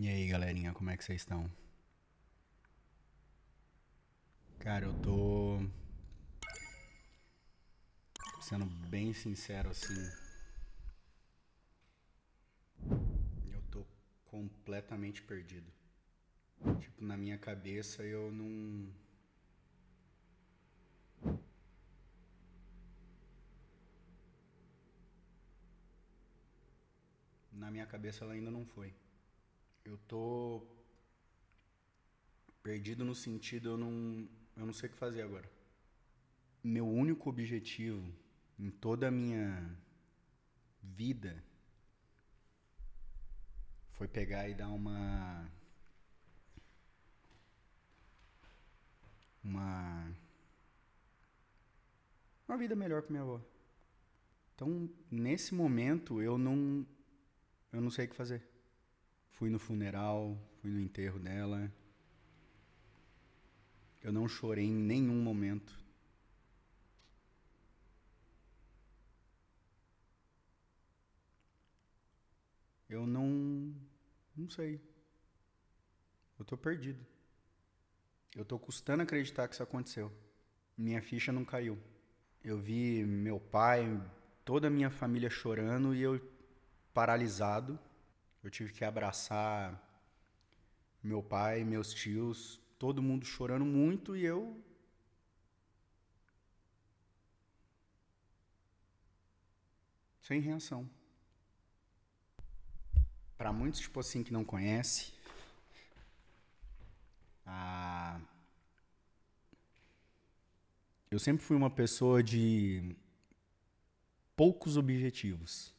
E aí, galerinha, como é que vocês estão? Cara, eu tô sendo bem sincero assim, eu tô completamente perdido. Tipo, na minha cabeça eu não. Na minha cabeça ela ainda não foi. Eu tô perdido no sentido eu não sei o que fazer agora. Meu único objetivo em toda a minha vida foi pegar e dar uma uma vida melhor pra minha avó. Então, nesse momento eu não sei o que fazer. Fui no funeral, fui no enterro dela. Eu não chorei em nenhum momento. Eu não sei. Eu tô perdido. Eu tô custando acreditar que isso aconteceu. Minha ficha não caiu. Eu vi meu pai, toda a minha família chorando e eu paralisado. Eu tive que abraçar meu pai, meus tios, todo mundo chorando muito e eu sem reação. Pra muitos, tipo assim, que não conhece, a eu sempre fui uma pessoa de poucos objetivos,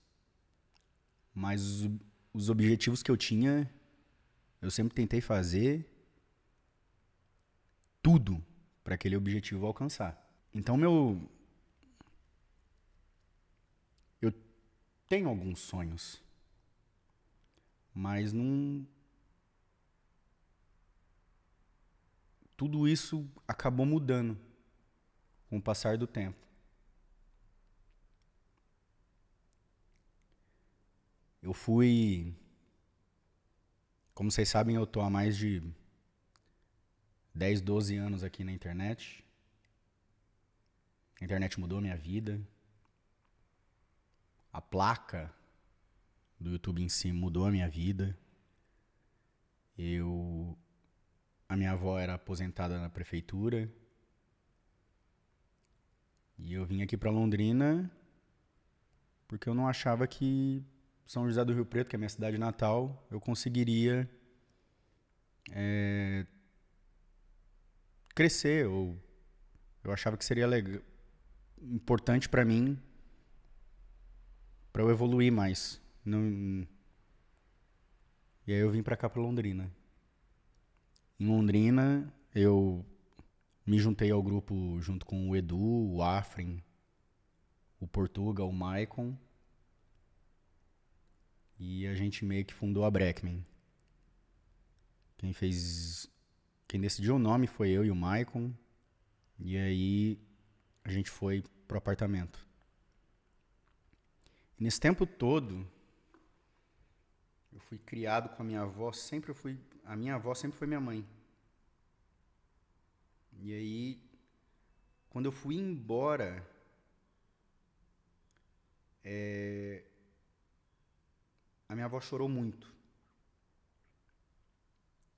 mas os objetivos que eu tinha, eu sempre tentei fazer tudo para aquele objetivo alcançar. Então, eu tenho alguns sonhos, mas não, tudo isso acabou mudando com o passar do tempo. Eu fui, como vocês sabem, eu tô há mais de 10, 12 anos aqui na internet. A internet mudou minha vida. A placa do YouTube em si mudou a minha vida. Eu A minha avó era aposentada na prefeitura e eu vim aqui para Londrina porque eu não achava que São José do Rio Preto, que é a minha cidade natal, eu conseguiria crescer, ou eu achava que seria legal, importante para mim, para eu evoluir mais. Não, e aí eu vim para cá, para Londrina. Em Londrina, eu me juntei ao grupo junto com o Edu, o Afrin, o Portuga, o Maicon, e a gente meio que fundou a Breckman. Quem fez. Quem decidiu o nome foi eu e o Maicon. E aí a gente foi pro apartamento. E nesse tempo todo, eu fui criado com a minha avó, sempre eu fui. A minha avó sempre foi minha mãe. E aí, quando eu fui embora, a minha avó chorou muito.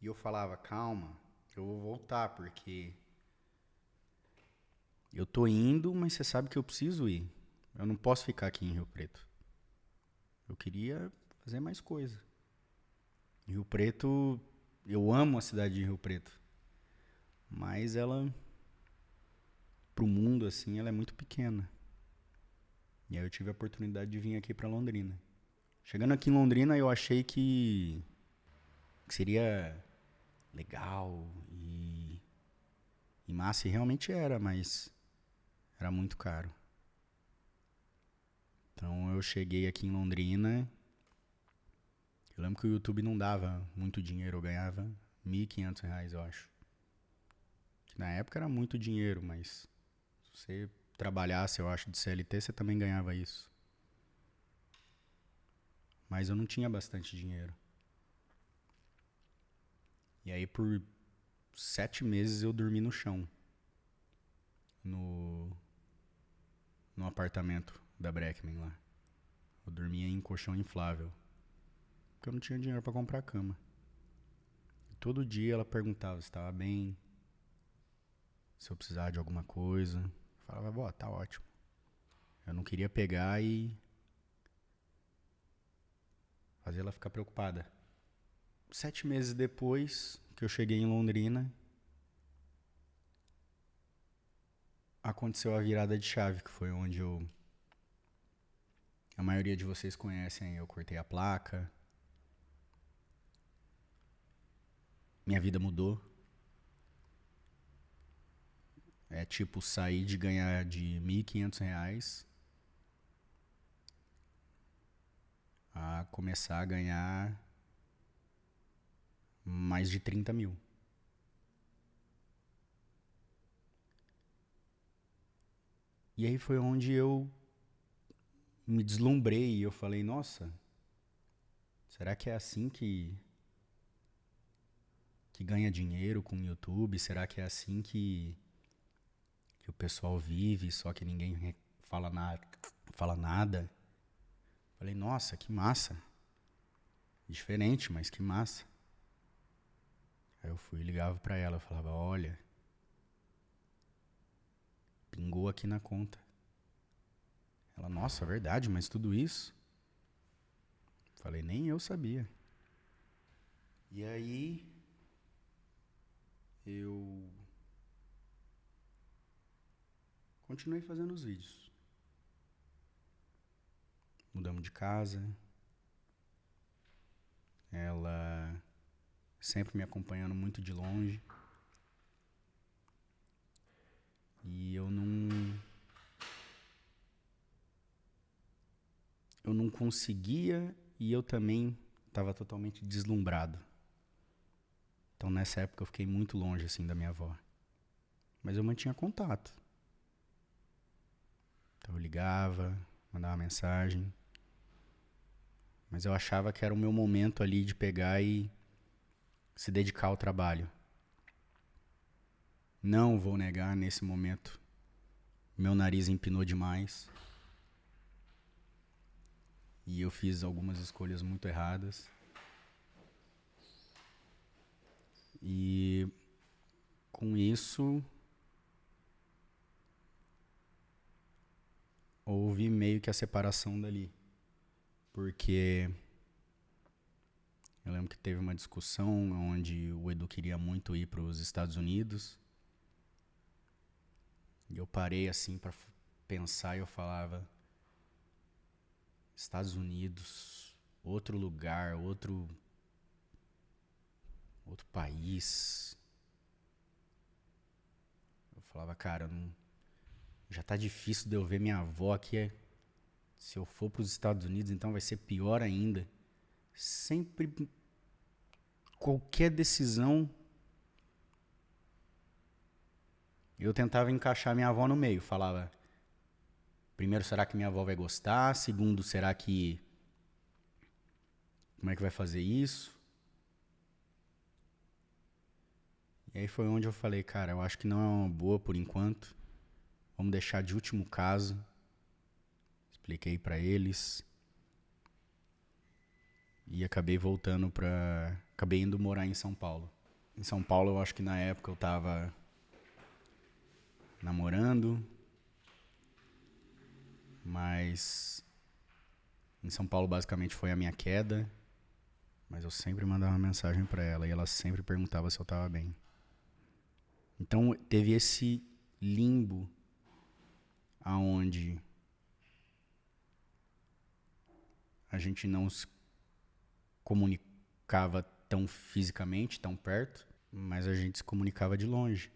E eu falava, calma, eu vou voltar, porque eu tô indo, mas você sabe que eu preciso ir. Eu não posso ficar aqui em Rio Preto. Eu queria fazer mais coisa. Rio Preto, eu amo a cidade de Rio Preto, mas ela, pro mundo assim, ela é muito pequena. E aí eu tive a oportunidade de vir aqui pra Londrina. Chegando aqui em Londrina, eu achei que seria legal e massa, e realmente era, mas era muito caro. Então eu cheguei aqui em Londrina, eu lembro que o YouTube não dava muito dinheiro, eu ganhava R$ 1.500, eu acho. Que na época era muito dinheiro, mas se você trabalhasse, eu acho, de CLT, você também ganhava isso. Mas eu não tinha bastante dinheiro. E aí por 7 meses eu dormi no chão. No apartamento da Breckman lá. Eu dormia em colchão inflável. Porque eu não tinha dinheiro pra comprar cama. E todo dia ela perguntava se estava bem, se eu precisava de alguma coisa. Eu falava, vó, tá ótimo. Eu não queria pegar e fazer ela ficar preocupada. 7 meses depois que eu cheguei em Londrina, aconteceu a virada de chave, que foi onde a maioria de vocês conhecem, eu cortei a placa. Minha vida mudou. É tipo sair de ganhar de R$ 1.500 a começar a ganhar mais de 30 mil. E aí foi onde eu me deslumbrei e eu falei, nossa, será que é assim que ganha dinheiro com o YouTube? Será que é assim que o pessoal vive, só que ninguém fala nada? Falei, nossa, que massa. Diferente, mas que massa. Aí eu fui e ligava pra ela, eu falava, olha, pingou aqui na conta. Ela, nossa, verdade, mas tudo isso? Falei, nem eu sabia. E aí eu continuei fazendo os vídeos. Mudamos de casa. Ela sempre me acompanhando muito de longe. E eu não conseguia e eu também estava totalmente deslumbrado. Então nessa época eu fiquei muito longe assim da minha avó. Mas eu mantinha contato. Então eu ligava, mandava mensagem. Mas eu achava que era o meu momento ali de pegar e se dedicar ao trabalho. Não vou negar, nesse momento meu nariz empinou demais. E eu fiz algumas escolhas muito erradas. E com isso houve meio que a separação dali. Porque eu lembro que teve uma discussão onde o Edu queria muito ir para os Estados Unidos. E eu parei assim para pensar e eu falava, Estados Unidos, outro lugar, outro país. Eu falava, cara, não, já tá difícil de eu ver minha avó aqui. Se eu for para os Estados Unidos, então vai ser pior ainda. Sempre, qualquer decisão, eu tentava encaixar minha avó no meio. Falava, primeiro, será que minha avó vai gostar? Segundo, será que... como é que vai fazer isso? E aí foi onde eu falei, cara, eu acho que não é uma boa por enquanto. Vamos deixar de último caso. Expliquei pra eles. E acabei voltando pra... acabei indo morar em São Paulo. Em São Paulo, eu acho que na época eu tava namorando. Mas em São Paulo basicamente foi a minha queda. Mas eu sempre mandava uma mensagem pra ela e ela sempre perguntava se eu tava bem. Então teve esse limbo aonde a gente não se comunicava tão fisicamente, tão perto, mas a gente se comunicava de longe.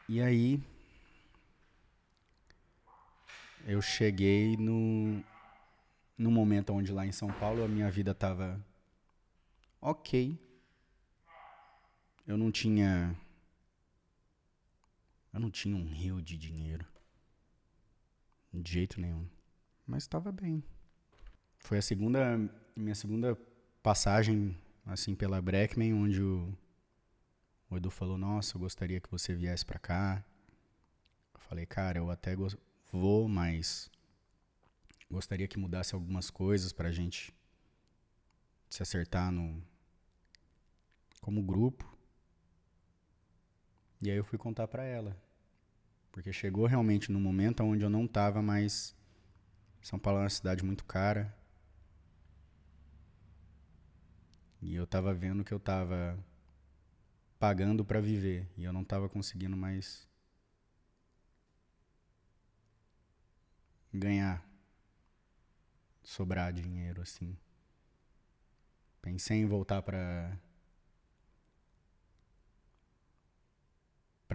E aí eu cheguei no momento onde lá em São Paulo a minha vida tava ok. Eu não tinha um rio de dinheiro. De jeito nenhum. Mas estava bem. Foi minha segunda passagem assim pela Breckman, onde O Edu falou, nossa, eu gostaria que você viesse pra cá. Eu falei, cara, eu até vou, mas gostaria que mudasse algumas coisas pra gente se acertar como grupo. E aí eu fui contar pra ela. Porque chegou realmente num momento onde eu não tava mais... São Paulo é uma cidade muito cara. E eu tava vendo que eu tava pagando pra viver. E eu não tava conseguindo mais ganhar, sobrar dinheiro, assim. Pensei em voltar pra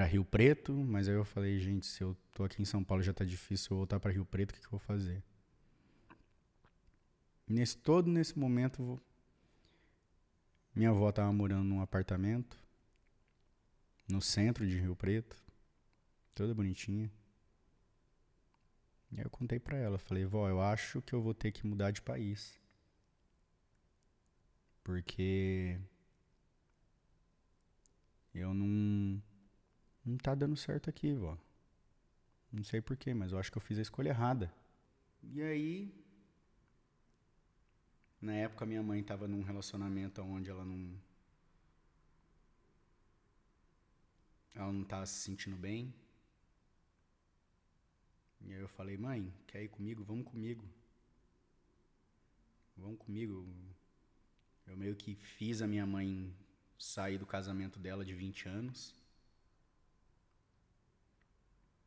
Rio Preto, mas aí eu falei, gente, se eu tô aqui em São Paulo já tá difícil eu voltar pra Rio Preto, o que eu vou fazer? Todo nesse momento, minha avó tava morando num apartamento no centro de Rio Preto, toda bonitinha. E aí eu contei pra ela, falei, vó, eu acho que eu vou ter que mudar de país. Porque eu não tá dando certo aqui, vó. Não sei porquê, mas eu acho que eu fiz a escolha errada. E aí, na época minha mãe tava num relacionamento onde ela não tava se sentindo bem. E aí eu falei, mãe, quer ir comigo? Vamos comigo. Vamos comigo. Eu meio que fiz a minha mãe sair do casamento dela de 20 anos.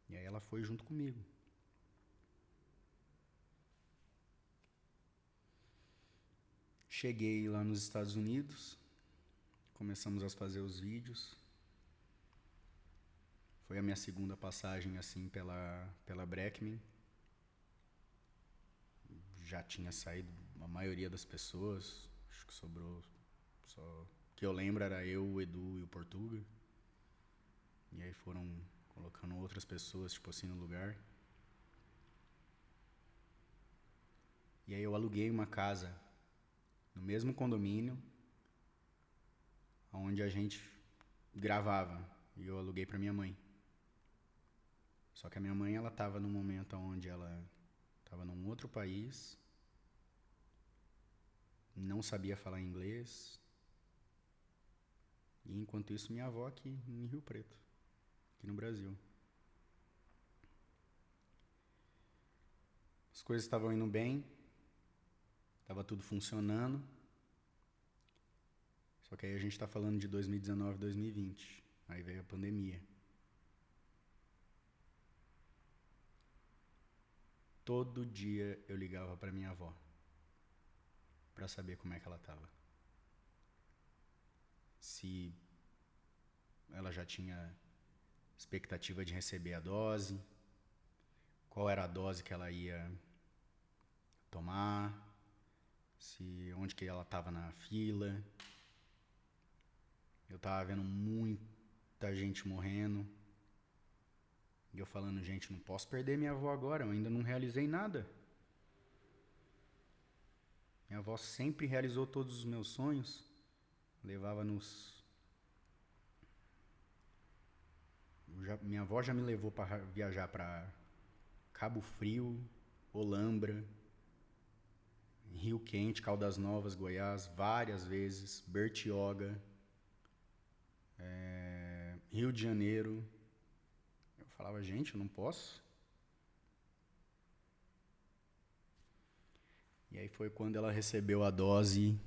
E aí ela foi junto comigo. Cheguei lá nos Estados Unidos. Começamos a fazer os vídeos. Foi a minha segunda passagem assim pela Breckman. Já tinha saído a maioria das pessoas. Acho que sobrou só... O que eu lembro era eu, o Edu e o Portuga. E aí foram colocando outras pessoas, tipo assim, no lugar. E aí eu aluguei uma casa no mesmo condomínio onde a gente gravava. E eu aluguei pra minha mãe. Só que a minha mãe, ela tava num momento onde ela tava num outro país, não sabia falar inglês. E enquanto isso, minha avó aqui em Rio Preto, aqui no Brasil. As coisas estavam indo bem, estava tudo funcionando. Só que aí a gente está falando de 2019, 2020. Aí veio a pandemia. Todo dia eu ligava para minha avó para saber como é que ela estava. Se ela já tinha expectativa de receber a dose, qual era a dose que ela ia tomar, onde que ela estava na fila. Eu tava vendo muita gente morrendo. E eu falando, gente, não posso perder minha avó agora, eu ainda não realizei nada. Minha avó sempre realizou todos os meus sonhos. Levava minha avó já me levou para viajar para Cabo Frio, Olambra, Rio Quente, Caldas Novas, Goiás, várias vezes, Bertioga, Rio de Janeiro. Eu falava, gente, eu não posso. E aí foi quando ela recebeu a dose.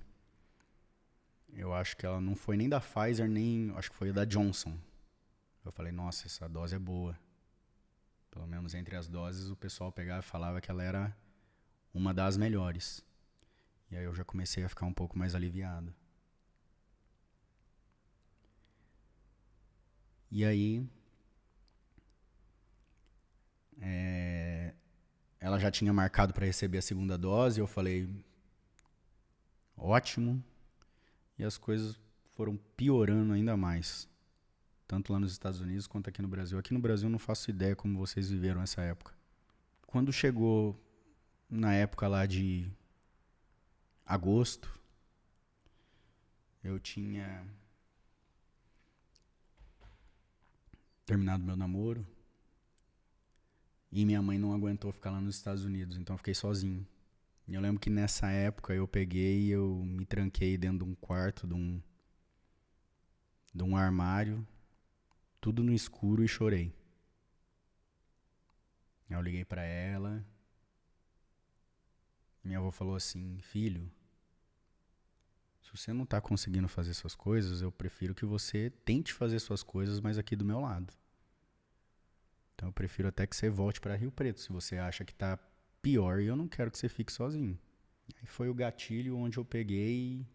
Eu acho que ela não foi nem da Pfizer, nem... Acho que foi da Johnson. Eu falei, nossa, essa dose é boa. Pelo menos entre as doses, o pessoal pegava e falava que ela era uma das melhores. E aí eu já comecei a ficar um pouco mais aliviado. E aí... ela já tinha marcado para receber a segunda dose. Eu falei, ótimo. E as coisas foram piorando ainda mais. Tanto lá nos Estados Unidos quanto aqui no Brasil. Aqui no Brasil eu não faço ideia como vocês viveram essa época. Quando chegou na época lá de agosto, eu tinha terminado meu namoro. E minha mãe não aguentou ficar lá nos Estados Unidos, então eu fiquei sozinho. E eu lembro que nessa época eu peguei e eu me tranquei dentro de um quarto, de um armário, tudo no escuro e chorei. Aí eu liguei pra ela. Minha avó falou assim: filho, se você não tá conseguindo fazer suas coisas, eu prefiro que você tente fazer suas coisas, mas aqui do meu lado. Então eu prefiro até que você volte pra Rio Preto, se você acha que tá pior, e eu não quero que você fique sozinho. Aí foi o gatilho onde eu peguei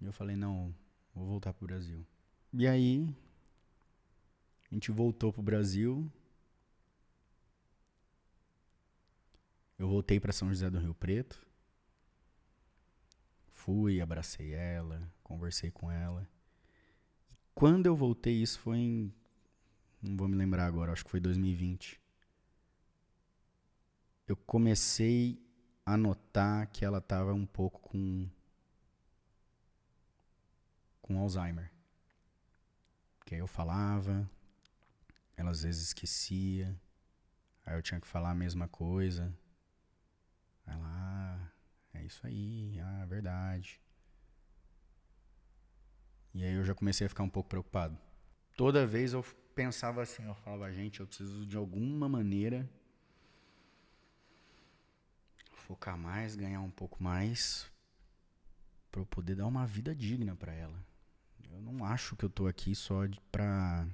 e eu falei: não, vou voltar pro Brasil. E aí a gente voltou pro Brasil. Eu voltei pra São José do Rio Preto. Fui, abracei ela, conversei com ela. Quando eu voltei, isso foi em... não vou me lembrar agora, acho que foi 2020. Eu comecei a notar que ela tava um pouco com Alzheimer. Que aí eu falava, ela às vezes esquecia, aí eu tinha que falar a mesma coisa. Ela, é isso aí, é verdade. E aí eu já comecei a ficar um pouco preocupado. Toda vez eu pensava assim, eu falava: gente, eu preciso de alguma maneira focar mais, ganhar um pouco mais, pra eu poder dar uma vida digna pra ela. Eu não acho que eu tô aqui só pra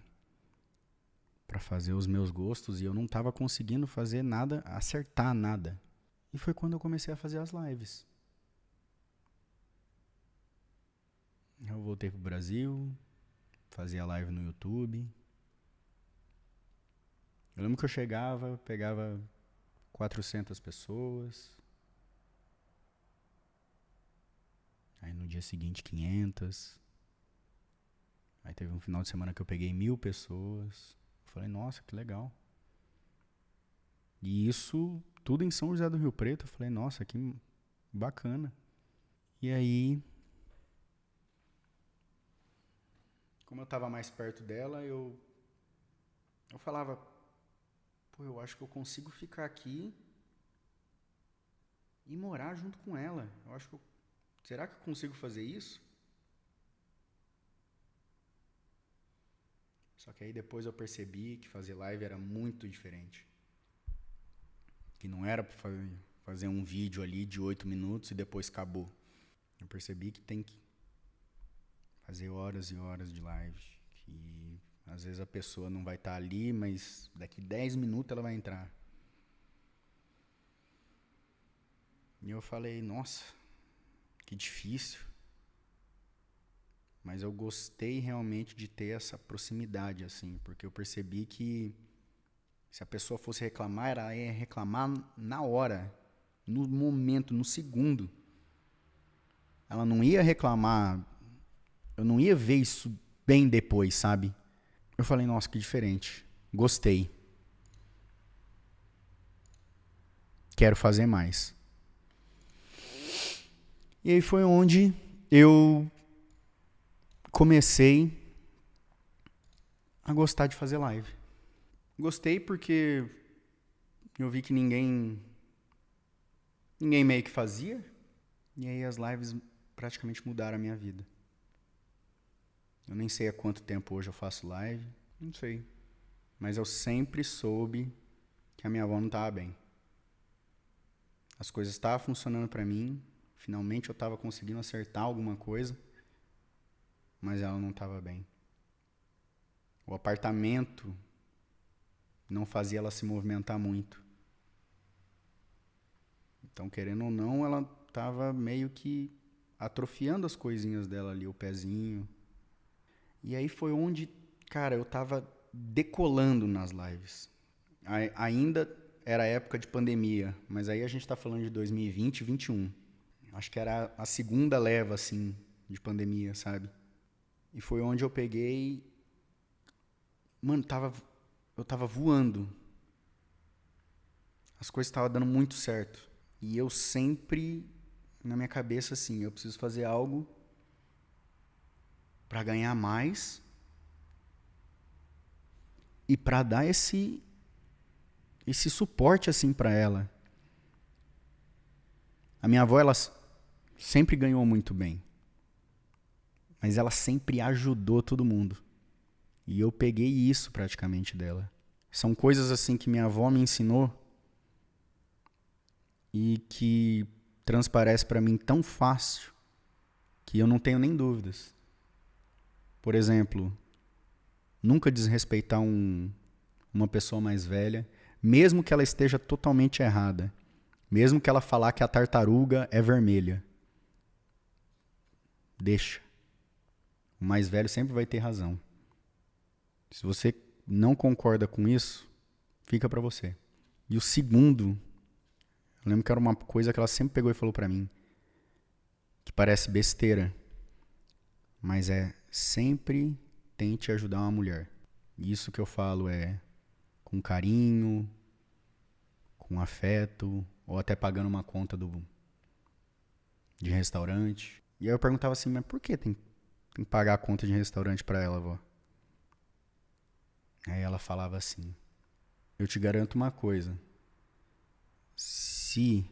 fazer os meus gostos, e eu não tava conseguindo fazer nada, acertar nada. E foi quando eu comecei a fazer as lives. Eu voltei pro Brasil, fazia live no YouTube. Eu lembro que eu chegava, pegava 400 pessoas. Aí no dia seguinte 500. Aí teve um final de semana que eu peguei 1000 pessoas. Eu falei: nossa, que legal. E isso tudo em São José do Rio Preto. Eu falei: nossa, que bacana. E aí, como eu tava mais perto dela, eu falava: pô, eu acho que eu consigo ficar aqui e morar junto com ela. Eu acho que será que eu consigo fazer isso? Só que aí depois eu percebi que fazer live era muito diferente. Que não era pra fazer um vídeo ali de 8 minutos e depois acabou. Eu percebi que tem que fazer horas e horas de live. Que às vezes a pessoa não vai estar ali, mas daqui 10 minutos ela vai entrar. E eu falei: nossa, que difícil. Mas eu gostei realmente de ter essa proximidade, assim, porque eu percebi que se a pessoa fosse reclamar, ela ia reclamar na hora, no momento, no segundo. Ela não ia reclamar, eu não ia ver isso bem depois, sabe? Eu falei: nossa, que diferente. Gostei. Quero fazer mais. E aí foi onde eu comecei a gostar de fazer live. Gostei porque eu vi que ninguém meio que fazia. E aí as lives praticamente mudaram a minha vida. Eu nem sei há quanto tempo hoje eu faço live. Não sei. Mas eu sempre soube que a minha avó não estava bem. As coisas estavam funcionando pra mim. Finalmente eu estava conseguindo acertar alguma coisa. Mas ela não estava bem. O apartamento não fazia ela se movimentar muito. Então, querendo ou não, ela estava meio que atrofiando as coisinhas dela ali, o pezinho. E aí foi onde, cara, eu tava decolando nas lives. Ainda era época de pandemia, mas aí a gente tá falando de 2020 e 2021. Acho que era a segunda leva, assim, de pandemia, sabe? E foi onde eu peguei... Mano, eu tava voando. As coisas estavam dando muito certo. E eu sempre, na minha cabeça, assim, eu preciso fazer algo para ganhar mais E para dar esse suporte assim para ela. A minha avó, ela sempre ganhou muito bem. Mas ela sempre ajudou todo mundo. E eu peguei isso praticamente dela. São coisas assim que minha avó me ensinou e que transparece para mim tão fácil que eu não tenho nem dúvidas. Por exemplo, nunca desrespeitar uma pessoa mais velha, mesmo que ela esteja totalmente errada. Mesmo que ela falar que a tartaruga é vermelha. Deixa. O mais velho sempre vai ter razão. Se você não concorda com isso, fica pra você. E o segundo, eu lembro que era uma coisa que ela sempre pegou e falou pra mim, que parece besteira, mas é sempre tente ajudar uma mulher. Isso que eu falo é com carinho, com afeto, ou até pagando uma conta de restaurante. E aí eu perguntava assim, mas por que tem que pagar a conta de restaurante pra ela, avó? Aí ela falava assim, eu te garanto uma coisa, se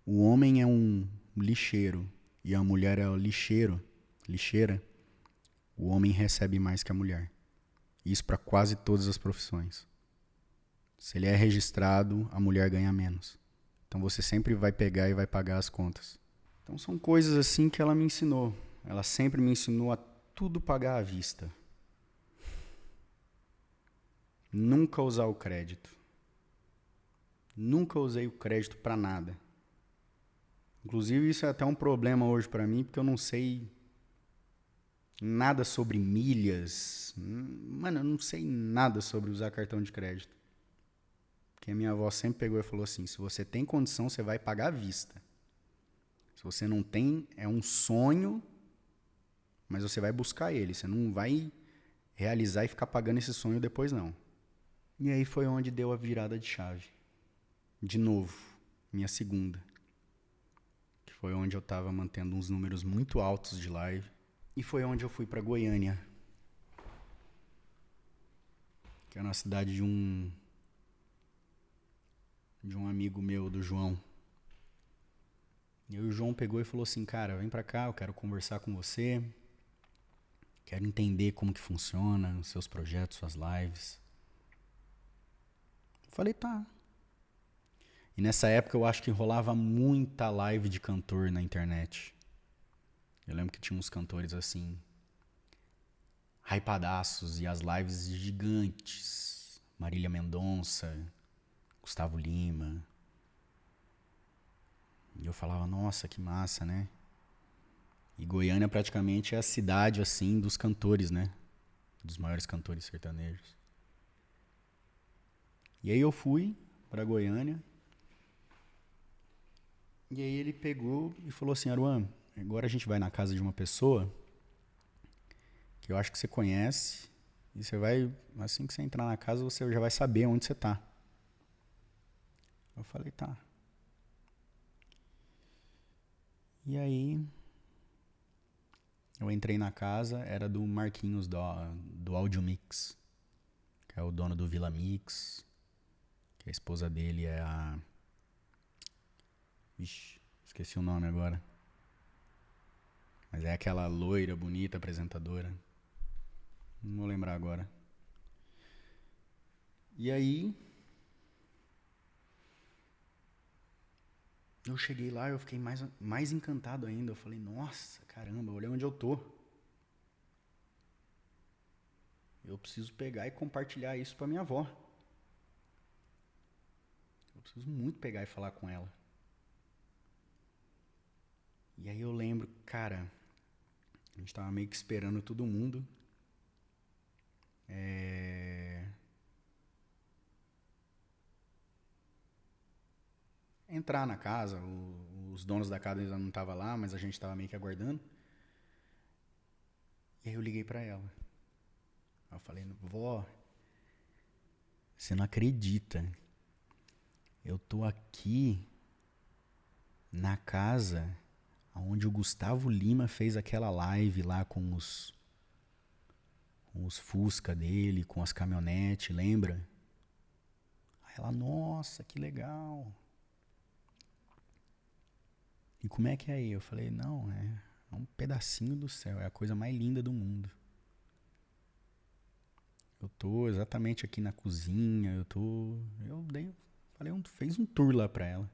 o homem é um lixeiro e a mulher é o lixeira, o homem recebe mais que a mulher. Isso para quase todas as profissões. Se ele é registrado, a mulher ganha menos. Então você sempre vai pegar e vai pagar as contas. Então são coisas assim que ela me ensinou. Ela sempre me ensinou a tudo pagar à vista. Nunca usar o crédito. Nunca usei o crédito para nada. Inclusive isso é até um problema hoje para mim, porque eu não sei nada sobre milhas. Mano, eu não sei nada sobre usar cartão de crédito. Porque a minha avó sempre pegou e falou assim, se você tem condição, você vai pagar à vista. Se você não tem, é um sonho, mas você vai buscar ele. Você não vai realizar e ficar pagando esse sonho depois, não. E aí foi onde deu a virada de chave. De novo, minha segunda. Que foi onde eu estava mantendo uns números muito altos de live. E foi onde eu fui para Goiânia. Que é uma cidade de um amigo meu, do João. E aí o João pegou e falou assim, cara, vem pra cá, eu quero conversar com você. Quero entender como que funciona os seus projetos, suas lives. Eu falei, tá. E nessa época eu acho que rolava muita live de cantor na internet. Eu lembro que tinha uns cantores assim, hypadaços, e as lives gigantes. Marília Mendonça, Gustavo Lima. E eu falava, nossa, que massa, né? E Goiânia praticamente é a cidade, assim, dos cantores, né? Dos maiores cantores sertanejos. E aí eu fui pra Goiânia. E aí ele pegou e falou assim, Aruan, agora a gente vai na casa de uma pessoa que eu acho que você conhece. E você vai, assim que você entrar na casa, você já vai saber onde você tá. Eu falei, tá. E aí eu entrei na casa, era do Marquinhos do Audio Mix, que é o dono do Vila Mix, que a esposa dele é a... Ixi, esqueci o nome agora. Mas é aquela loira, bonita, apresentadora. Não vou lembrar agora. E aí eu cheguei lá, eu fiquei mais encantado ainda. Eu falei, nossa, caramba, olha onde eu tô. Eu preciso pegar e compartilhar isso pra minha avó. Eu preciso muito pegar e falar com ela. E aí eu lembro, cara, a gente tava meio que esperando todo mundo. Entrar na casa, os donos da casa ainda não estavam lá, mas a gente tava meio que aguardando. E aí eu liguei pra ela. Eu falei, vó, você não acredita. Eu tô aqui na casa onde o Gustavo Lima fez aquela live lá com com os Fusca dele, com as caminhonetes, lembra? Aí ela, nossa, que legal. E como é que é aí? Eu falei, não, é um pedacinho do céu, é a coisa mais linda do mundo. Eu tô exatamente aqui na cozinha, fez um tour lá pra ela.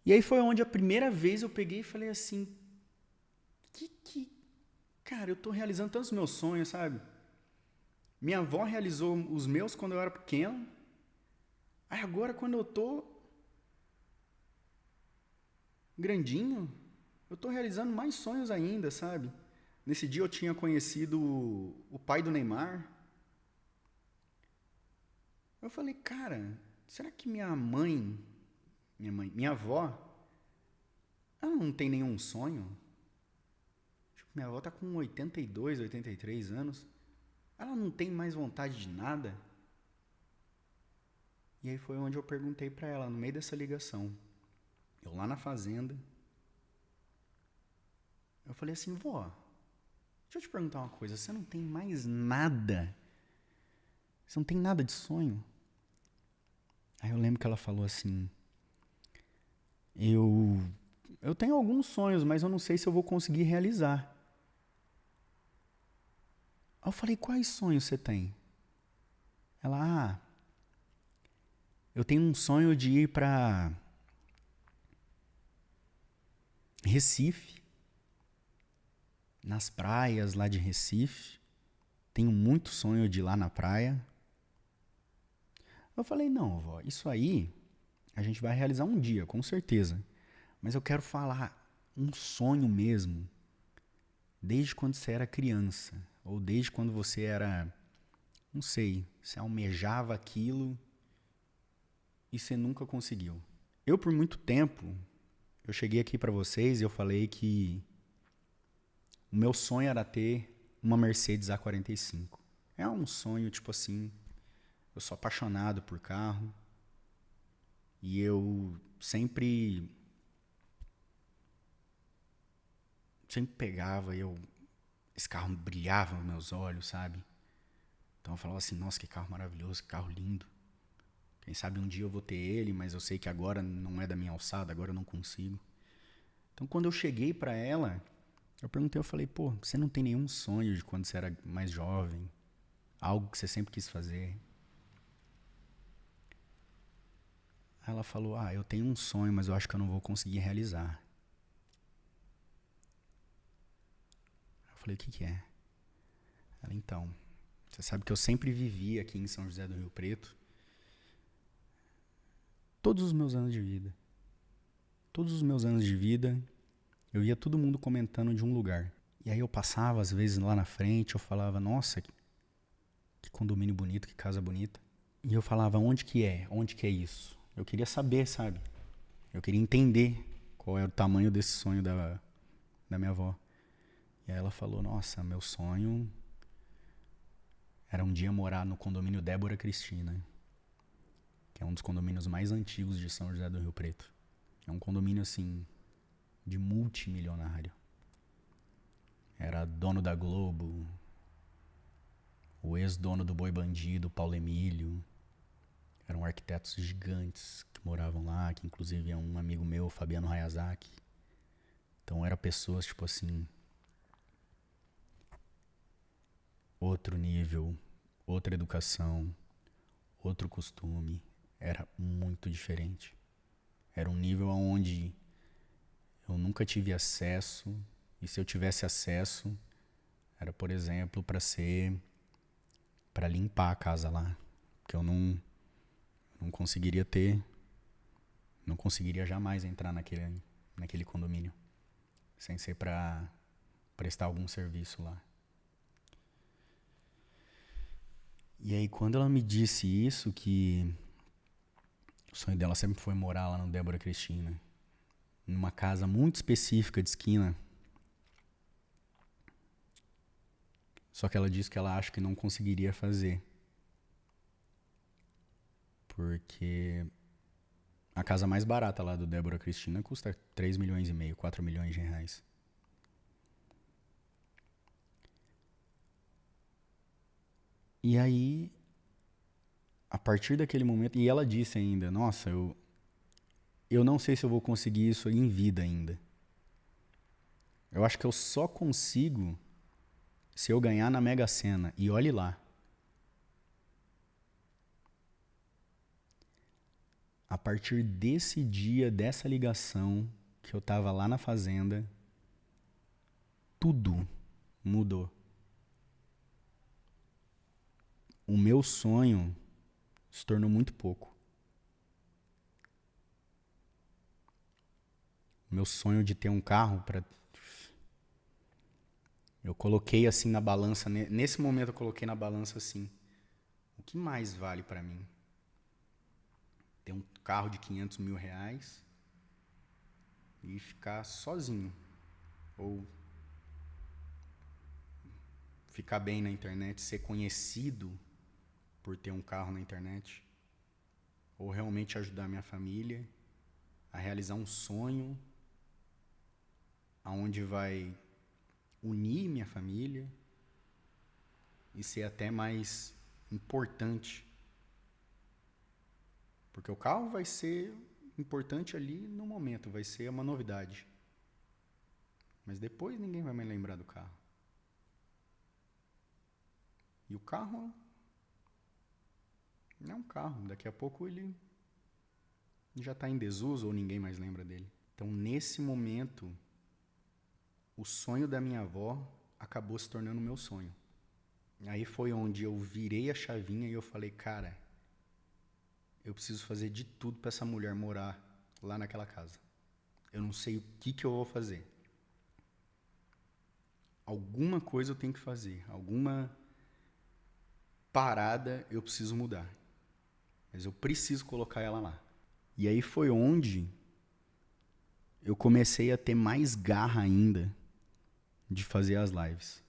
E aí foi onde a primeira vez eu peguei e falei assim, cara, eu tô realizando tantos meus sonhos, sabe? Minha avó realizou os meus quando eu era pequeno. Aí agora quando eu tô grandinho, eu tô realizando mais sonhos ainda, sabe? Nesse dia eu tinha conhecido o pai do Neymar. Eu falei, cara, será que minha avó, ela não tem nenhum sonho? Tipo, minha avó tá com 82, 83 anos. Ela não tem mais vontade de nada? E aí foi onde eu perguntei pra ela, no meio dessa ligação. Eu lá na fazenda. Eu falei assim, vó, deixa eu te perguntar uma coisa. Você não tem mais nada? Você não tem nada de sonho? Aí eu lembro que ela falou assim, eu tenho alguns sonhos, mas eu não sei se eu vou conseguir realizar. Aí eu falei, quais sonhos você tem? Ela, eu tenho um sonho de ir pra Recife, nas praias lá de Recife. Tenho muito sonho de ir lá na praia. Eu falei, não, vó, isso aí a gente vai realizar um dia, com certeza. Mas eu quero falar um sonho mesmo, desde quando você era criança, ou desde quando você era, não sei, você almejava aquilo e você nunca conseguiu. Eu, por muito tempo, eu cheguei aqui pra vocês e eu falei que o meu sonho era ter uma Mercedes A45. É um sonho, tipo assim, eu sou apaixonado por carro e eu sempre pegava e esse carro brilhava nos meus olhos, sabe? Então eu falava assim, nossa, que carro maravilhoso, que carro lindo. Quem sabe um dia eu vou ter ele, mas eu sei que agora não é da minha alçada, agora eu não consigo. Então quando eu cheguei pra ela, eu perguntei, eu falei, pô, você não tem nenhum sonho de quando você era mais jovem? Algo que você sempre quis fazer? Aí ela falou, eu tenho um sonho, mas eu acho que eu não vou conseguir realizar. Eu falei, o que que é? Ela, então, você sabe que eu sempre vivi aqui em São José do Rio Preto, todos os meus anos de vida. Todos os meus anos de vida, eu ia todo mundo comentando de um lugar. E aí eu passava, às vezes, lá na frente, eu falava, nossa, que condomínio bonito, que casa bonita. E eu falava, onde que é? Onde que é isso? Eu queria saber, sabe? Eu queria entender qual era o tamanho desse sonho da minha avó. E aí ela falou, nossa, meu sonho era um dia morar no condomínio Débora Cristina, que é um dos condomínios mais antigos de São José do Rio Preto. É um condomínio, assim, de multimilionário. Era dono da Globo, o ex-dono do Boi Bandido, Paulo Emílio. Eram arquitetos gigantes que moravam lá, que inclusive é um amigo meu, Fabiano Hayazaki. Então eram pessoas, tipo assim, outro nível, outra educação, outro costume. Era muito diferente. Era um nível onde eu nunca tive acesso, e se eu tivesse acesso, era, por exemplo, para limpar a casa lá, porque eu não conseguiria não conseguiria jamais entrar naquele condomínio, sem ser para prestar algum serviço lá. E aí quando ela me disse isso, que o sonho dela sempre foi morar lá no Débora Cristina, numa casa muito específica de esquina. Só que ela disse que ela acha que não conseguiria fazer. Porque a casa mais barata lá do Débora Cristina custa 3,5 milhões, 4 milhões de reais. E aí, a partir daquele momento, e ela disse ainda, nossa, eu não sei se eu vou conseguir isso em vida ainda. Eu acho que eu só consigo se eu ganhar na Mega Sena. E olhe lá. A partir desse dia, dessa ligação, que eu tava lá na fazenda, tudo mudou. O meu sonho se tornou muito pouco. O meu sonho de ter um carro para eu coloquei assim na balança, nesse momento eu coloquei na balança assim, o que mais vale para mim? Ter um carro de 500 mil reais e ficar sozinho, ou ficar bem na internet, ser conhecido por ter um carro na internet, ou realmente ajudar minha família a realizar um sonho aonde vai unir minha família e ser até mais importante. Porque o carro vai ser importante ali no momento, vai ser uma novidade. Mas depois ninguém vai mais lembrar do carro. E o carro não é um carro, daqui a pouco ele já está em desuso ou ninguém mais lembra dele. Então, nesse momento, o sonho da minha avó acabou se tornando o meu sonho. Aí foi onde eu virei a chavinha e eu falei, cara, eu preciso fazer de tudo para essa mulher morar lá naquela casa. Eu não sei o que eu vou fazer. Alguma coisa eu tenho que fazer, alguma parada eu preciso mudar. Mas eu preciso colocar ela lá. E aí foi onde eu comecei a ter mais garra ainda de fazer as lives.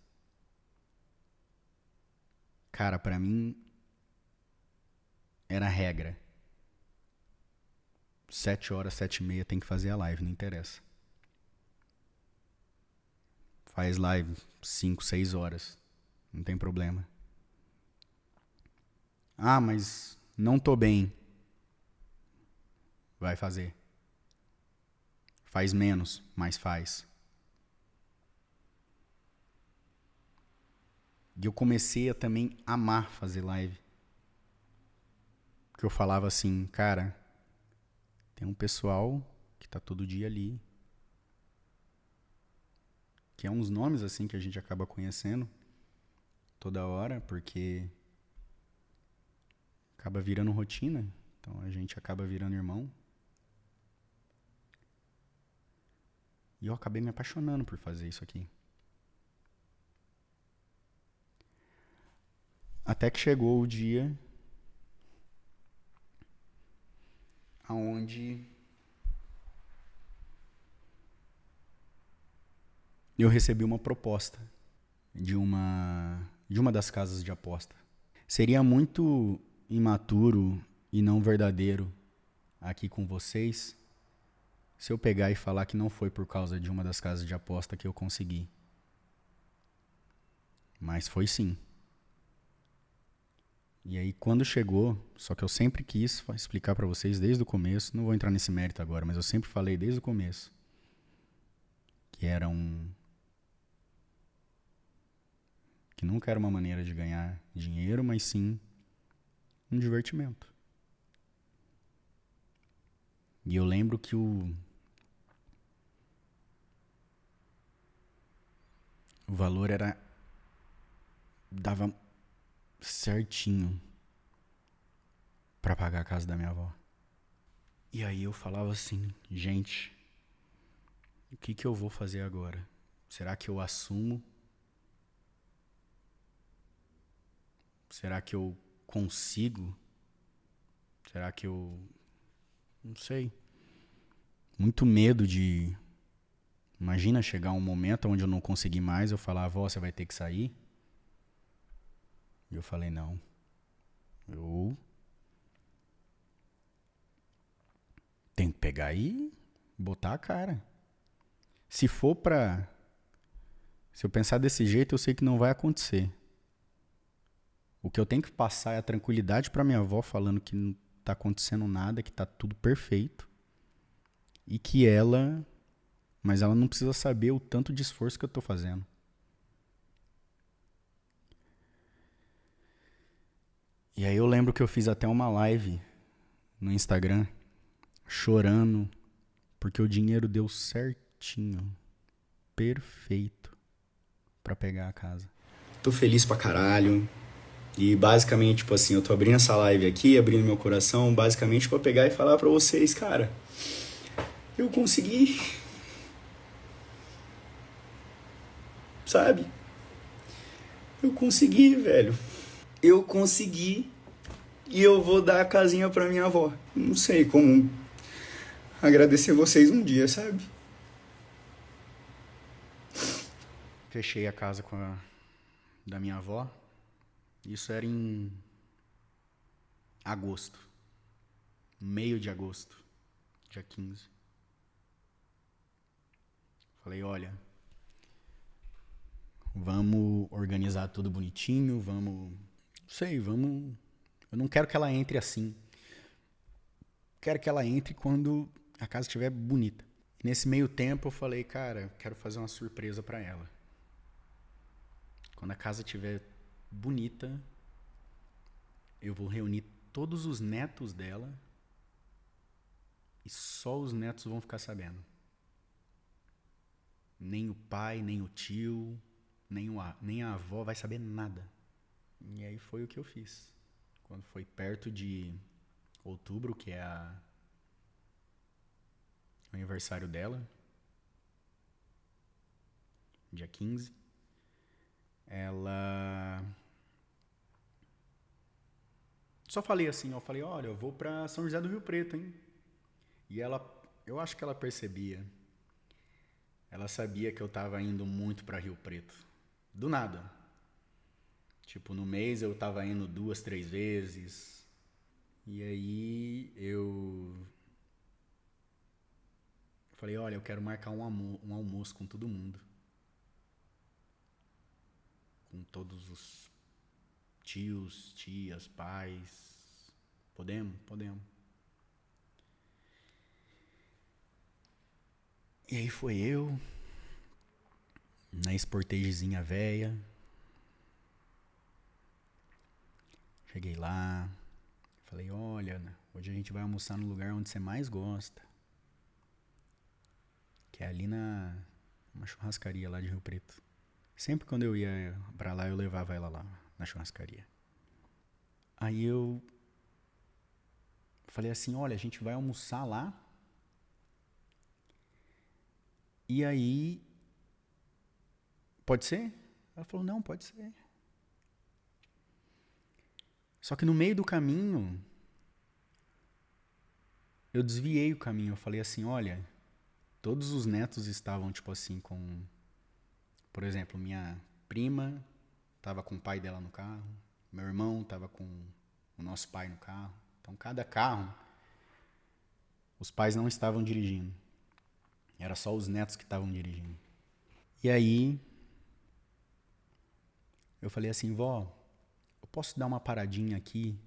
Cara, pra mim era regra. 7h, 7h30 tem que fazer a live, não interessa. Faz live 5, 6 horas, não tem problema. Ah, mas não tô bem. Vai fazer. Faz menos, mas faz. E eu comecei a também amar fazer live. Porque eu falava assim, cara, tem um pessoal que tá todo dia ali, que é uns nomes assim que a gente acaba conhecendo toda hora, porque acaba virando rotina, então a gente acaba virando irmão. E eu acabei me apaixonando por fazer isso aqui. Até que chegou o dia aonde eu recebi uma proposta de uma das casas de aposta. Seria muito imaturo e não verdadeiro aqui com vocês se eu pegar e falar que não foi por causa de uma das casas de aposta que eu consegui. Mas foi sim. E aí quando chegou, só que eu sempre quis explicar pra vocês desde o começo, não vou entrar nesse mérito agora, mas eu sempre falei desde o começo que que nunca era uma maneira de ganhar dinheiro, mas sim um divertimento. E eu lembro que o valor dava certinho pra pagar a casa da minha avó. E aí eu falava assim, gente, o que eu vou fazer agora? Será que eu assumo? Será que eu consigo? Será que eu... Não sei. Muito medo de... Imagina chegar um momento onde eu não conseguir mais, eu falar, avó, você vai ter que sair? E eu falei, não. Eu tenho que pegar e botar a cara. Se eu pensar desse jeito, eu sei que não vai acontecer. O que eu tenho que passar é a tranquilidade pra minha avó, falando que não tá acontecendo nada, que tá tudo perfeito. E que ela. Mas ela não precisa saber o tanto de esforço que eu tô fazendo. E aí eu lembro que eu fiz até uma live no Instagram, chorando, porque o dinheiro deu certinho, perfeito, pra pegar a casa. Tô feliz pra caralho. E basicamente, tipo assim, eu tô abrindo essa live aqui, abrindo meu coração, basicamente pra pegar e falar pra vocês, cara, eu consegui, sabe? Eu consegui, velho. Eu consegui e eu vou dar a casinha pra minha avó. Não sei como agradecer vocês um dia, sabe? Fechei a casa da minha avó. Isso era em agosto. Meio de agosto. Dia 15. Falei, olha, vamos organizar tudo bonitinho, vamos... Não sei, vamos... Eu não quero que ela entre assim. Quero que ela entre quando a casa estiver bonita. Nesse meio tempo eu falei, cara, quero fazer uma surpresa pra ela. Quando a casa estiver bonita, eu vou reunir todos os netos dela e só os netos vão ficar sabendo. Nem o pai, nem o tio, nem a avó vai saber nada. E aí foi o que eu fiz. Quando foi perto de outubro, que é o aniversário dela, dia 15, ela... Só falei assim, eu falei, olha, eu vou pra São José do Rio Preto, hein? E ela, eu acho que ela percebia. Ela sabia que eu tava indo muito pra Rio Preto. Do nada. Tipo, no mês eu tava indo 2, 3 vezes. E aí eu falei, olha, eu quero marcar um almoço com todo mundo. Com todos os tios, tias, pais. Podemos? Podemos. E aí foi eu, na Sportagezinha véia. Cheguei lá, falei, olha, hoje a gente vai almoçar no lugar onde você mais gosta. Que é ali uma churrascaria lá de Rio Preto. Sempre quando eu ia pra lá, eu levava ela lá, na churrascaria. Aí eu falei assim, olha, a gente vai almoçar lá. E aí, pode ser? Ela falou, não, pode ser. Só que no meio do caminho, eu desviei o caminho. Eu falei assim, olha, todos os netos estavam, tipo assim, com... Por exemplo, minha prima tava com o pai dela no carro. Meu irmão tava com o nosso pai no carro. Então, cada carro, os pais não estavam dirigindo. Era só os netos que estavam dirigindo. E aí, eu falei assim, vó, eu posso dar uma paradinha aqui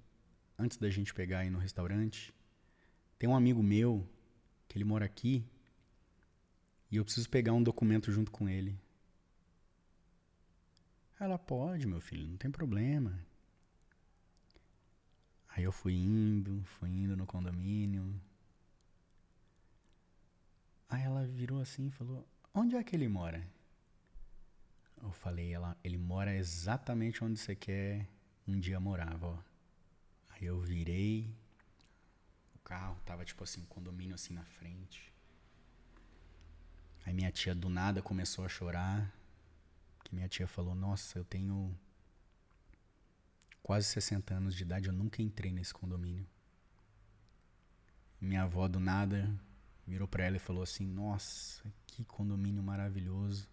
antes da gente pegar aí no restaurante? Tem um amigo meu que ele mora aqui e eu preciso pegar um documento junto com ele. Ela, pode, meu filho, não tem problema. Aí eu fui indo no condomínio. Aí ela virou assim e falou, onde é que ele mora? Eu falei, ele mora exatamente onde você quer um dia morar, vó. Aí eu virei o carro, tava tipo assim, um condomínio assim na frente. Aí minha tia do nada começou a chorar. Que minha tia falou, nossa, eu tenho quase 60 anos de idade, eu nunca entrei nesse condomínio. Minha avó do nada virou pra ela e falou assim, nossa, que condomínio maravilhoso.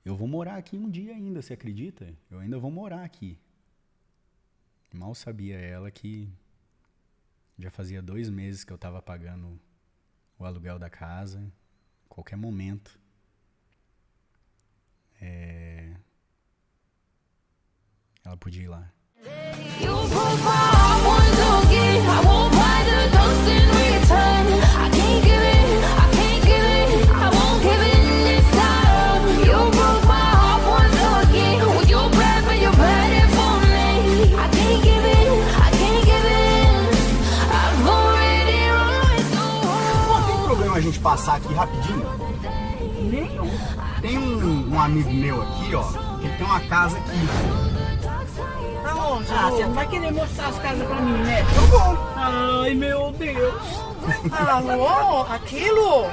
Eu vou morar aqui um dia ainda, você acredita? Eu ainda vou morar aqui. Mal sabia ela que já fazia 2 meses que eu tava pagando o aluguel da casa. Qualquer momento. ela podia ir lá. You broke my heart once again. I won't buy the dust in return. I can't give it, I can't give it, I won't give in this time. You broke my heart once again. With your breath and your bad for me. I can't give it, I can't give it. I've already run Não tem so problema a gente passar aqui rapidinho? Nenhum. Tem um amigo meu aqui, ó, que ele tem uma casa aqui. Aonde? Ah, você não vai querer mostrar as casas pra mim, né? Eu vou. Ai, meu Deus. Alô? Aquilo?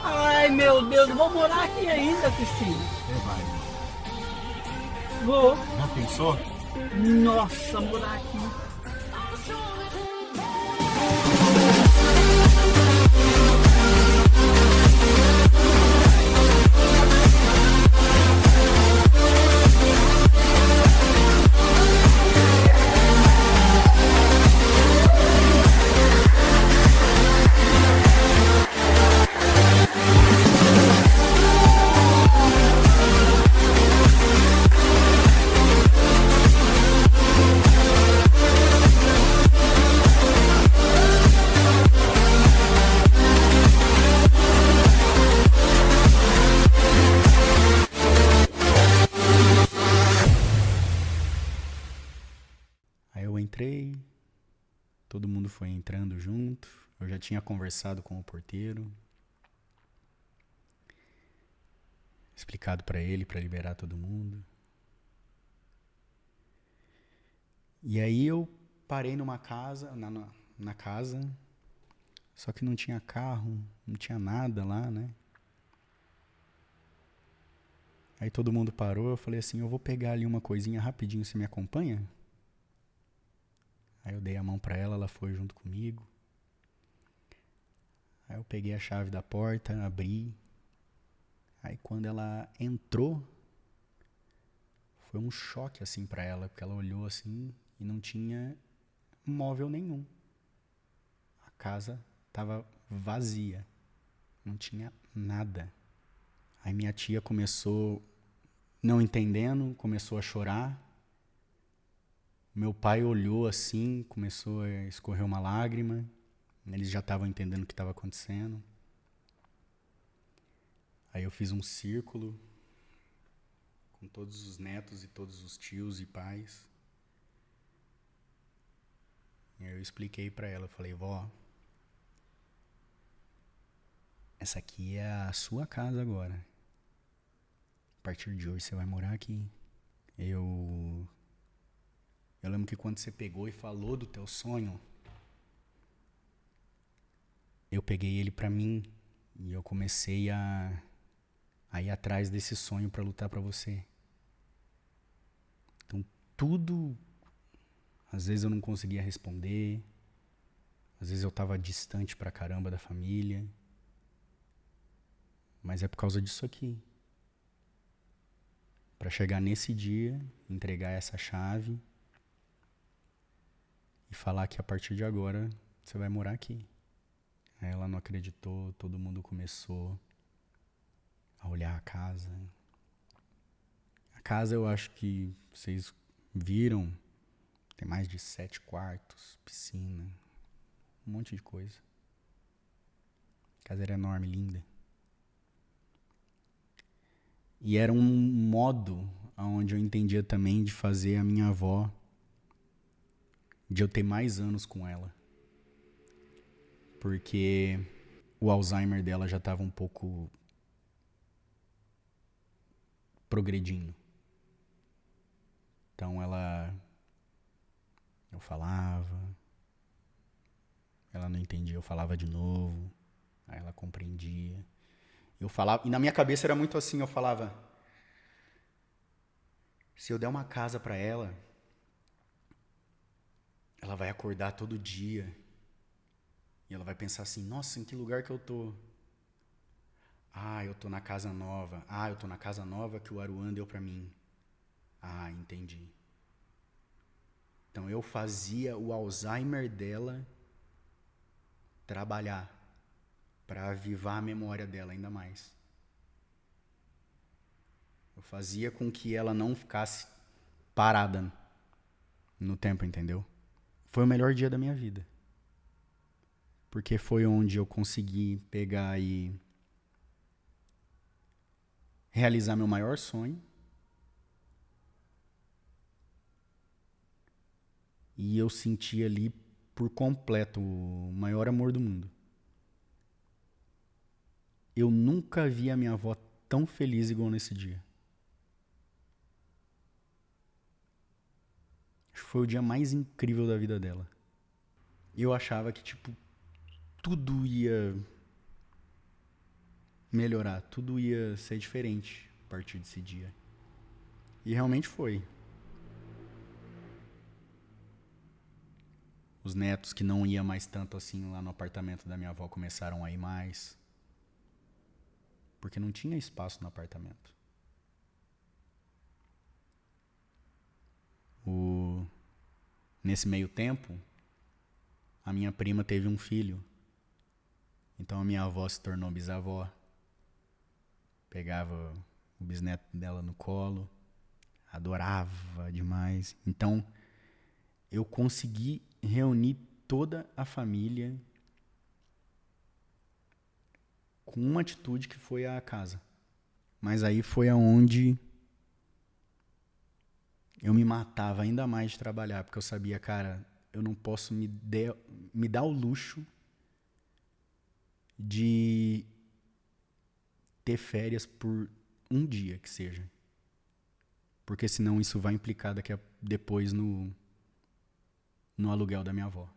Ai, meu Deus. Eu vou morar aqui ainda, Cristina. Você vai. Vou. Já pensou? Nossa, morar aqui. Aí eu entrei, todo mundo foi entrando junto. Eu já tinha conversado com o porteiro, explicado pra ele pra liberar todo mundo. E aí eu parei numa casa, na casa, só que não tinha carro, não tinha nada lá, né? Aí todo mundo parou, eu falei assim, eu vou pegar ali uma coisinha rapidinho, você me acompanha? Aí eu dei a mão pra ela, ela foi junto comigo. Aí eu peguei a chave da porta, abri. Aí quando ela entrou, foi um choque assim pra ela, porque ela olhou assim e não tinha móvel nenhum. A casa tava vazia, não tinha nada. Aí minha tia começou, não entendendo, começou a chorar. Meu pai olhou assim, começou a escorrer uma lágrima. Eles já estavam entendendo o que estava acontecendo. Aí eu fiz um círculo com todos os netos e todos os tios e pais. E aí eu expliquei pra ela, eu falei, vó, essa aqui é a sua casa agora. A partir de hoje você vai morar aqui. Eu lembro que quando você pegou e falou do teu sonho, eu peguei ele pra mim e eu comecei a ir atrás desse sonho pra lutar pra você. Então tudo, às vezes eu não conseguia responder, às vezes eu tava distante pra caramba da família, mas é por causa disso aqui. Pra chegar nesse dia, entregar essa chave e falar que a partir de agora você vai morar aqui. Aí ela não acreditou, todo mundo começou a olhar a casa. A casa eu acho que vocês viram, tem mais de 7 quartos, piscina, um monte de coisa. A casa era enorme, linda. E era um modo onde eu entendia também de fazer a minha avó, de eu ter mais anos com ela. Porque o Alzheimer dela já estava um pouco progredindo. Então eu falava, ela não entendia, eu falava de novo, aí ela compreendia. Eu falava, e na minha cabeça era muito assim, eu falava, se eu der uma casa pra ela, ela vai acordar todo dia e ela vai pensar assim, nossa, em que lugar que eu tô? Ah, eu tô na casa nova. Ah, eu tô na casa nova que o Aruan deu pra mim. Ah, entendi. Então eu fazia o Alzheimer dela trabalhar para avivar a memória dela ainda mais. Eu fazia com que ela não ficasse parada no tempo, entendeu? Foi o melhor dia da minha vida. Porque foi onde eu consegui pegar e realizar meu maior sonho. E eu senti ali por completo o maior amor do mundo. Eu nunca vi a minha avó tão feliz igual nesse dia. Acho que foi o dia mais incrível da vida dela. Eu achava que, tipo, tudo ia melhorar, tudo ia ser diferente a partir desse dia. E realmente foi. Os netos que não iam mais tanto assim lá no apartamento da minha avó começaram a ir mais. Porque não tinha espaço no apartamento. Nesse meio tempo, a minha prima teve um filho. Então a minha avó se tornou bisavó. Pegava o bisneto dela no colo. Adorava demais. Então eu consegui reunir toda a família com uma atitude que foi a casa. Mas aí foi aonde eu me matava ainda mais de trabalhar, porque eu sabia, cara, eu não posso me dar o luxo de ter férias por um dia que seja. Porque senão isso vai implicar depois no aluguel da minha avó.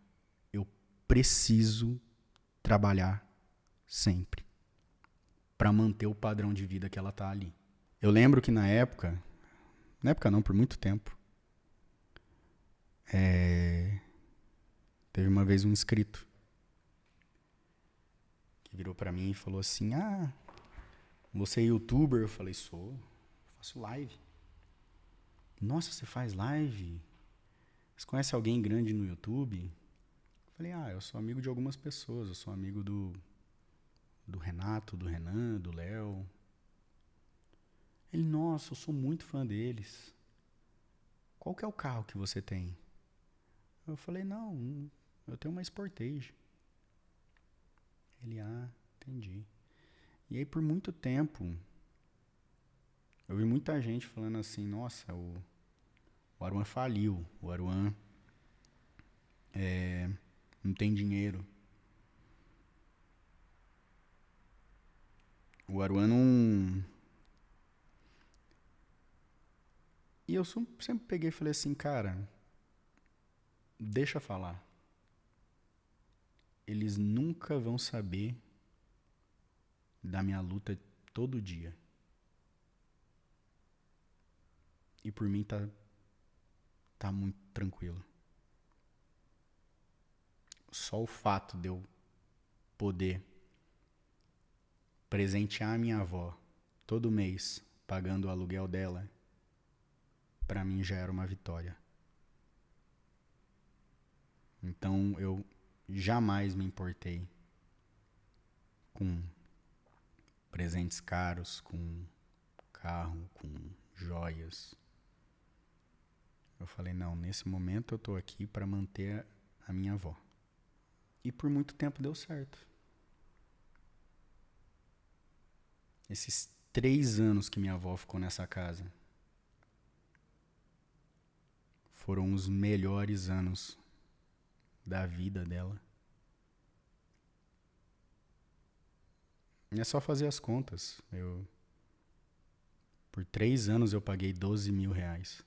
Eu preciso trabalhar sempre para manter o padrão de vida que ela tá ali. Eu lembro que na época não, por muito tempo, teve uma vez um inscrito que virou pra mim e falou assim: você é youtuber? Eu falei: sou, faço live. Nossa, você faz live? Você conhece alguém grande no YouTube? Eu falei: eu sou amigo de algumas pessoas, eu sou amigo do Renato, do Renan, do Léo. Ele: nossa, eu sou muito fã deles. Qual que é o carro que você tem? Eu falei: não, eu tenho uma Sportage. Ele: entendi. E aí por muito tempo, eu vi muita gente falando assim: nossa, o Aruan faliu, o Aruan não tem dinheiro. O Aruan não... E eu sempre peguei e falei assim: cara, deixa falar. Eles nunca vão saber da minha luta todo dia. E por mim tá muito tranquilo. Só o fato de eu poder presentear a minha avó todo mês pagando o aluguel dela, pra mim já era uma vitória. Então eu jamais me importei com presentes caros, com carro, com joias. Eu falei: não, nesse momento eu tô aqui pra manter a minha avó. E por muito tempo deu certo. Esses 3 anos que minha avó ficou nessa casa foram os melhores anos da vida dela. É só fazer as contas. Por 3 anos eu paguei 12 mil reais.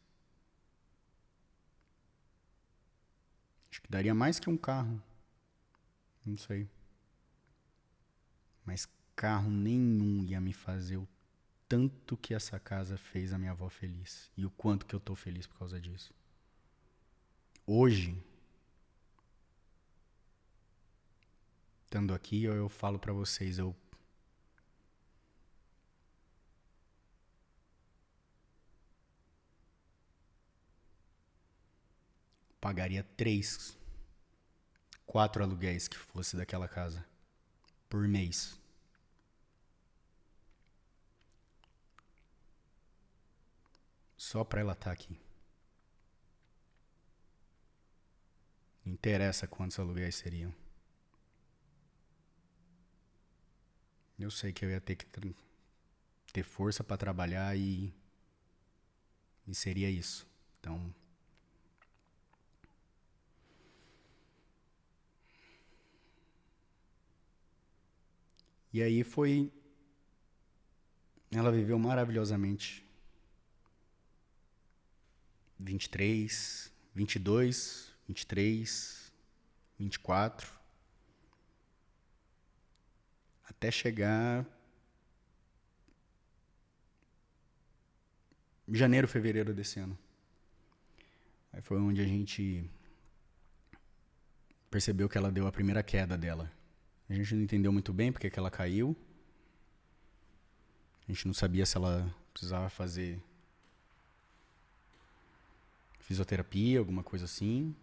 Acho que daria mais que um carro. Não sei. Mas carro nenhum ia me fazer o tanto que essa casa fez a minha avó feliz. E o quanto que eu tô feliz por causa disso. Hoje, estando aqui, eu falo pra vocês, eu pagaria 3, 4 aluguéis que fosse daquela casa por mês. Só pra ela estar aqui. Não interessa quantos aluguéis seriam. Eu sei que eu ia ter que ter força para trabalhar e seria isso. Então, e aí foi. Ela viveu maravilhosamente. 23, 22, 23, 24. Até chegar janeiro, fevereiro desse ano. Aí foi onde a gente percebeu que ela deu a primeira queda dela. A gente não entendeu muito bem porque que ela caiu. A gente não sabia se ela precisava fazer fisioterapia, alguma coisa assim.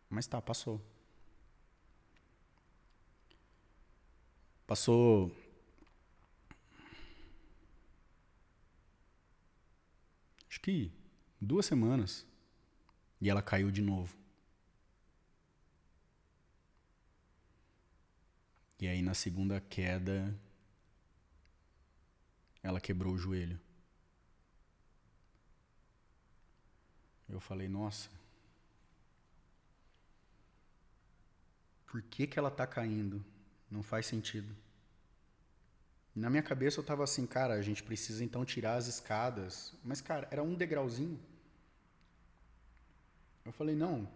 Mas tá, passou. Passou acho que 2 semanas e ela caiu de novo. E aí na segunda queda ela quebrou o joelho. Eu falei, nossa, por que que ela tá caindo? Não faz sentido. Na minha cabeça eu tava assim, cara, a gente precisa então tirar as escadas. Mas, cara, era um degrauzinho. Eu falei, não,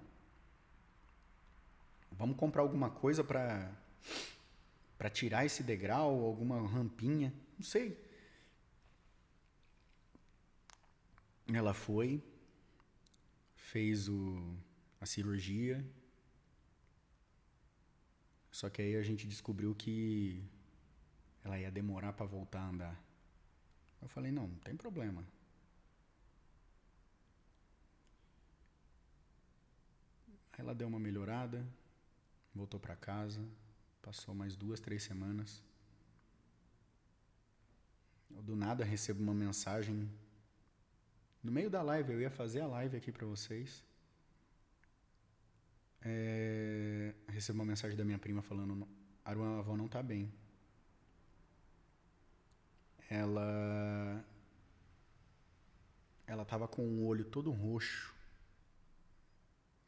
vamos comprar alguma coisa pra tirar esse degrau, alguma rampinha, não sei. Ela foi, fez a cirurgia, só que aí a gente descobriu que ela ia demorar para voltar a andar. Eu falei, não tem problema. Aí ela deu uma melhorada, voltou para casa, passou mais 2, 3 semanas. Eu do nada recebo uma mensagem. No meio da live, eu ia fazer a live aqui para vocês. Recebo uma mensagem da minha prima falando, a avó não tá bem. Ela tava com o olho todo roxo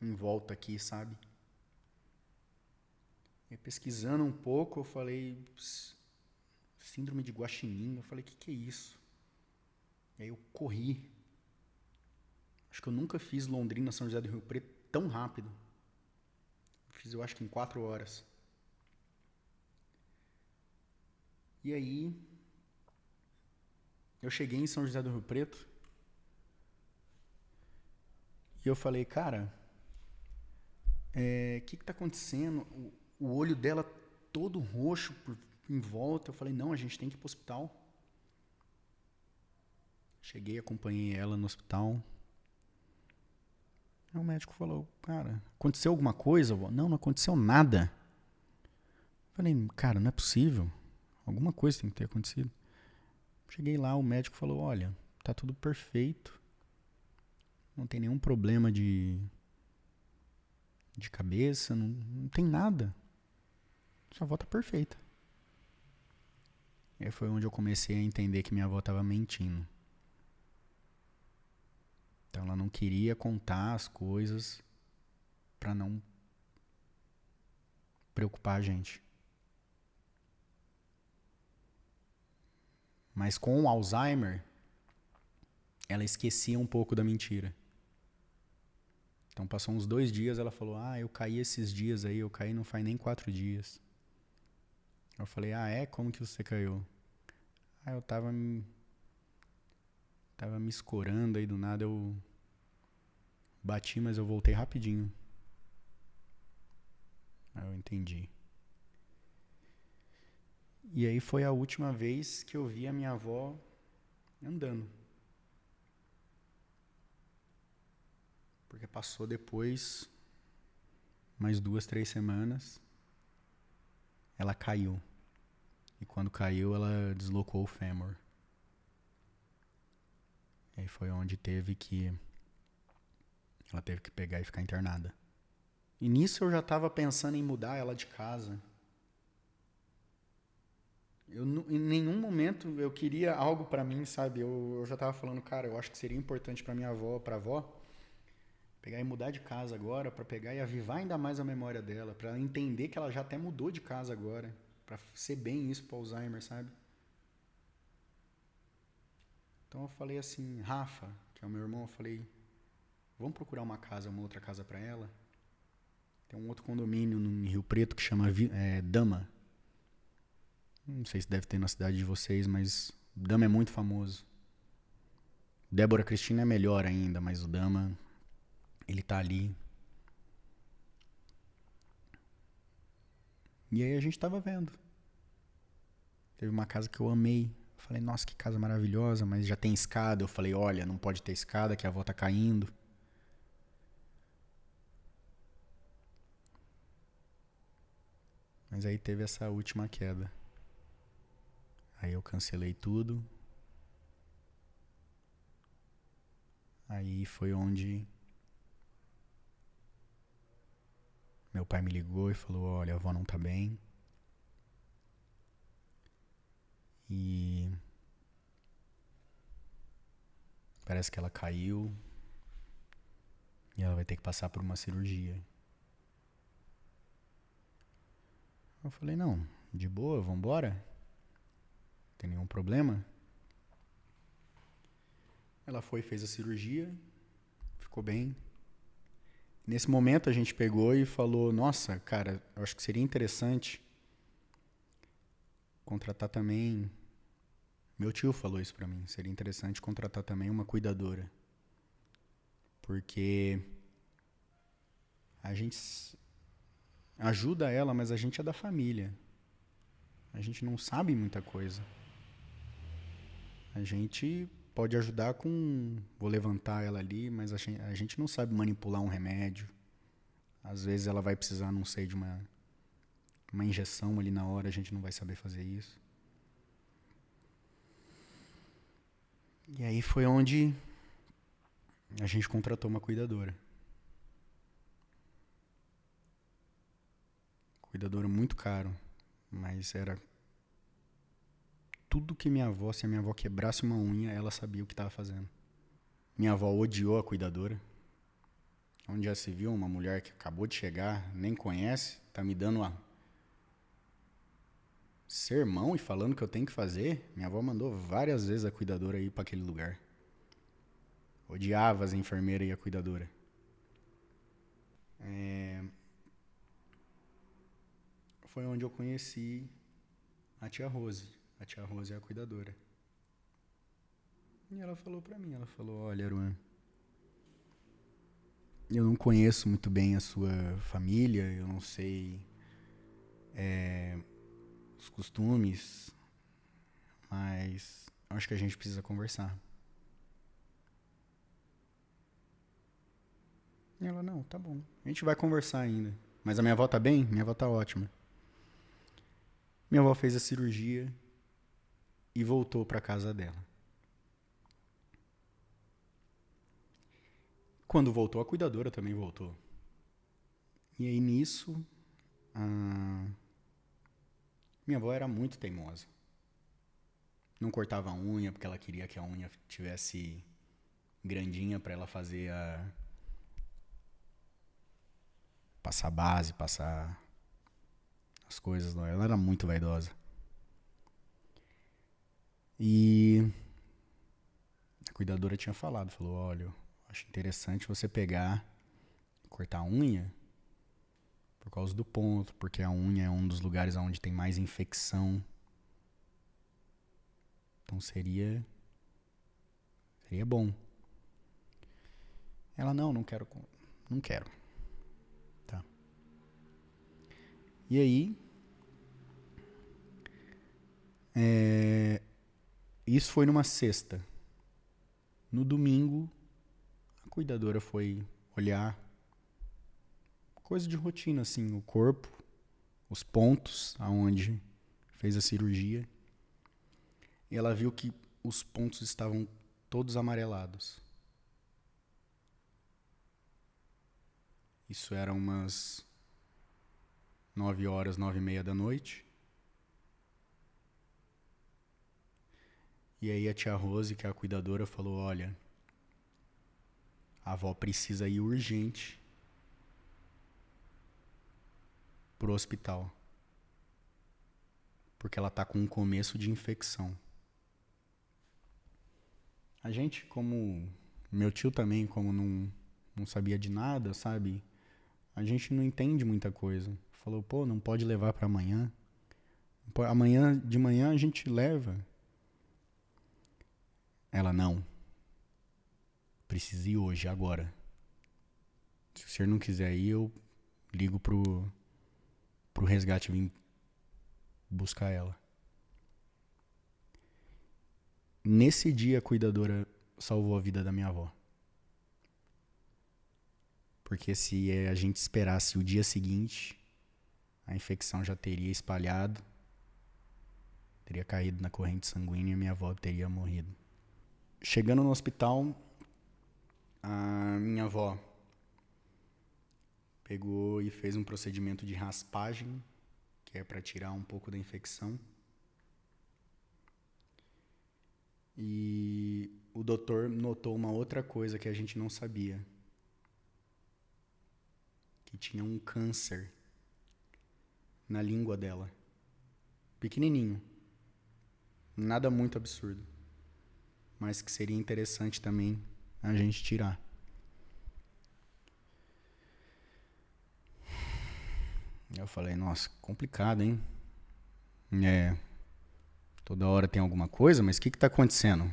em volta aqui, sabe? E pesquisando um pouco, eu falei, síndrome de Guaxinim. Eu falei, que é isso? E aí eu corri. Acho que eu nunca fiz Londrina, São José do Rio Preto tão rápido. Fiz, eu acho que em 4 horas. E aí, eu cheguei em São José do Rio Preto e eu falei, cara, que tá acontecendo? O olho dela todo roxo em volta. Eu falei, não, a gente tem que ir pro hospital. Cheguei, acompanhei ela no hospital. Aí o médico falou, cara, aconteceu alguma coisa, vó? Não, não aconteceu nada. Eu falei, cara, não é possível. Alguma coisa tem que ter acontecido. Cheguei lá, o médico falou, olha, tá tudo perfeito. Não tem nenhum problema de cabeça, não tem nada. Sua avó tá perfeita. E aí foi onde eu comecei a entender que minha avó tava mentindo. Então ela não queria contar as coisas pra não preocupar a gente. Mas com o Alzheimer, ela esquecia um pouco da mentira. Então passou uns 2 dias, ela falou, eu caí esses dias aí, eu caí não faz nem 4 dias. Eu falei, como que você caiu? Eu tava me escorando aí do nada, eu bati, mas eu voltei rapidinho. Aí eu entendi. E aí foi a última vez que eu vi a minha avó andando. Porque passou depois, mais 2, 3 semanas, ela caiu. E quando caiu, ela deslocou o fêmur. E aí foi onde teve que Ela teve que pegar e ficar internada. E nisso eu já estava pensando em mudar ela de casa. Em nenhum momento eu queria algo pra mim, sabe? Eu já tava falando, cara, eu acho que seria importante pra minha avó, pra avó, pegar e mudar de casa agora, pra pegar e avivar ainda mais a memória dela, pra ela entender que ela já até mudou de casa agora, pra ser bem isso pro Alzheimer, sabe? Então eu falei assim, Rafa, que é o meu irmão, eu falei, vamos procurar uma outra casa pra ela? Tem um outro condomínio em Rio Preto que chama Dama. Não sei se deve ter na cidade de vocês, mas o Dama é muito famoso. Débora Cristina é melhor ainda, mas o Dama, ele tá ali. E aí a gente tava vendo. Teve uma casa que eu amei. Eu falei, nossa, que casa maravilhosa, mas já tem escada. Eu falei, olha, não pode ter escada, que a avó tá caindo. Mas aí teve essa última queda. Aí eu cancelei tudo. Aí foi onde meu pai me ligou e falou, olha, a avó não tá bem. E parece que ela caiu. E ela vai ter que passar por uma cirurgia. Eu falei, não, de boa, vambora. Não tem nenhum problema. Ela foi e fez a cirurgia, ficou bem. Nesse momento a gente pegou e falou, nossa, cara, eu acho que seria interessante contratar também... Meu tio falou isso pra mim, seria interessante contratar também uma cuidadora. Porque a gente ajuda ela, mas a gente é da família. A gente não sabe muita coisa. A gente pode ajudar com... Vou levantar ela ali, mas a gente não sabe manipular um remédio. Às vezes ela vai precisar, não sei, de uma injeção ali na hora, a gente não vai saber fazer isso. E aí foi onde a gente contratou uma cuidadora. Cuidadora muito caro, mas era tudo que minha avó, se a minha avó quebrasse uma unha, ela sabia o que estava fazendo. Minha avó odiou a cuidadora. Onde já se viu uma mulher que acabou de chegar, nem conhece, tá me dando sermão e falando o que eu tenho que fazer. Minha avó mandou várias vezes a cuidadora ir para aquele lugar. Odiava as enfermeiras e a cuidadora. Foi onde eu conheci a tia Rose. A tia Rose é a cuidadora. E ela falou pra mim, ela falou, olha, Aruan, eu não conheço muito bem a sua família, eu não sei os costumes, mas acho que a gente precisa conversar. E ela, não, tá bom, a gente vai conversar ainda. Mas a minha avó tá bem? Minha avó tá ótima. Minha avó fez a cirurgia e voltou pra casa dela. Quando voltou, a cuidadora também voltou. E aí nisso, minha avó era muito teimosa. Não cortava a unha porque ela queria que a unha tivesse grandinha pra ela fazer passar base, passar as coisas. Ela era muito vaidosa. E a cuidadora tinha falou, olha, acho interessante você pegar, cortar a unha por causa do ponto, porque a unha é um dos lugares onde tem mais infecção. Então seria bom. Ela, não quero. Tá. E aí, isso foi numa sexta. No domingo, a cuidadora foi olhar, coisa de rotina, assim, o corpo, os pontos aonde fez a cirurgia. E ela viu que os pontos estavam todos amarelados. Isso era umas 9h, 9h30 da noite. E aí a tia Rose, que é a cuidadora, falou, olha, a avó precisa ir urgente pro hospital. Porque ela tá com um começo de infecção. A gente, como... Meu tio também, como não sabia de nada, sabe? A gente não entende muita coisa. Falou, pô, não pode levar pra amanhã. Amanhã, de manhã, a gente leva. Ela, não. Precisa ir hoje, agora. Se o senhor não quiser ir, eu ligo pro resgate vir buscar ela. Nesse dia, a cuidadora salvou a vida da minha avó. Porque se a gente esperasse o dia seguinte, a infecção já teria espalhado, teria caído na corrente sanguínea e minha avó teria morrido. Chegando no hospital, a minha avó pegou e fez um procedimento de raspagem, que é para tirar um pouco da infecção. E o doutor notou uma outra coisa que a gente não sabia. Que tinha um câncer na língua dela. Pequenininho. Nada muito absurdo. Mas que seria interessante também a gente tirar. Eu falei, nossa, complicado, hein? Toda hora tem alguma coisa, mas o que tá acontecendo?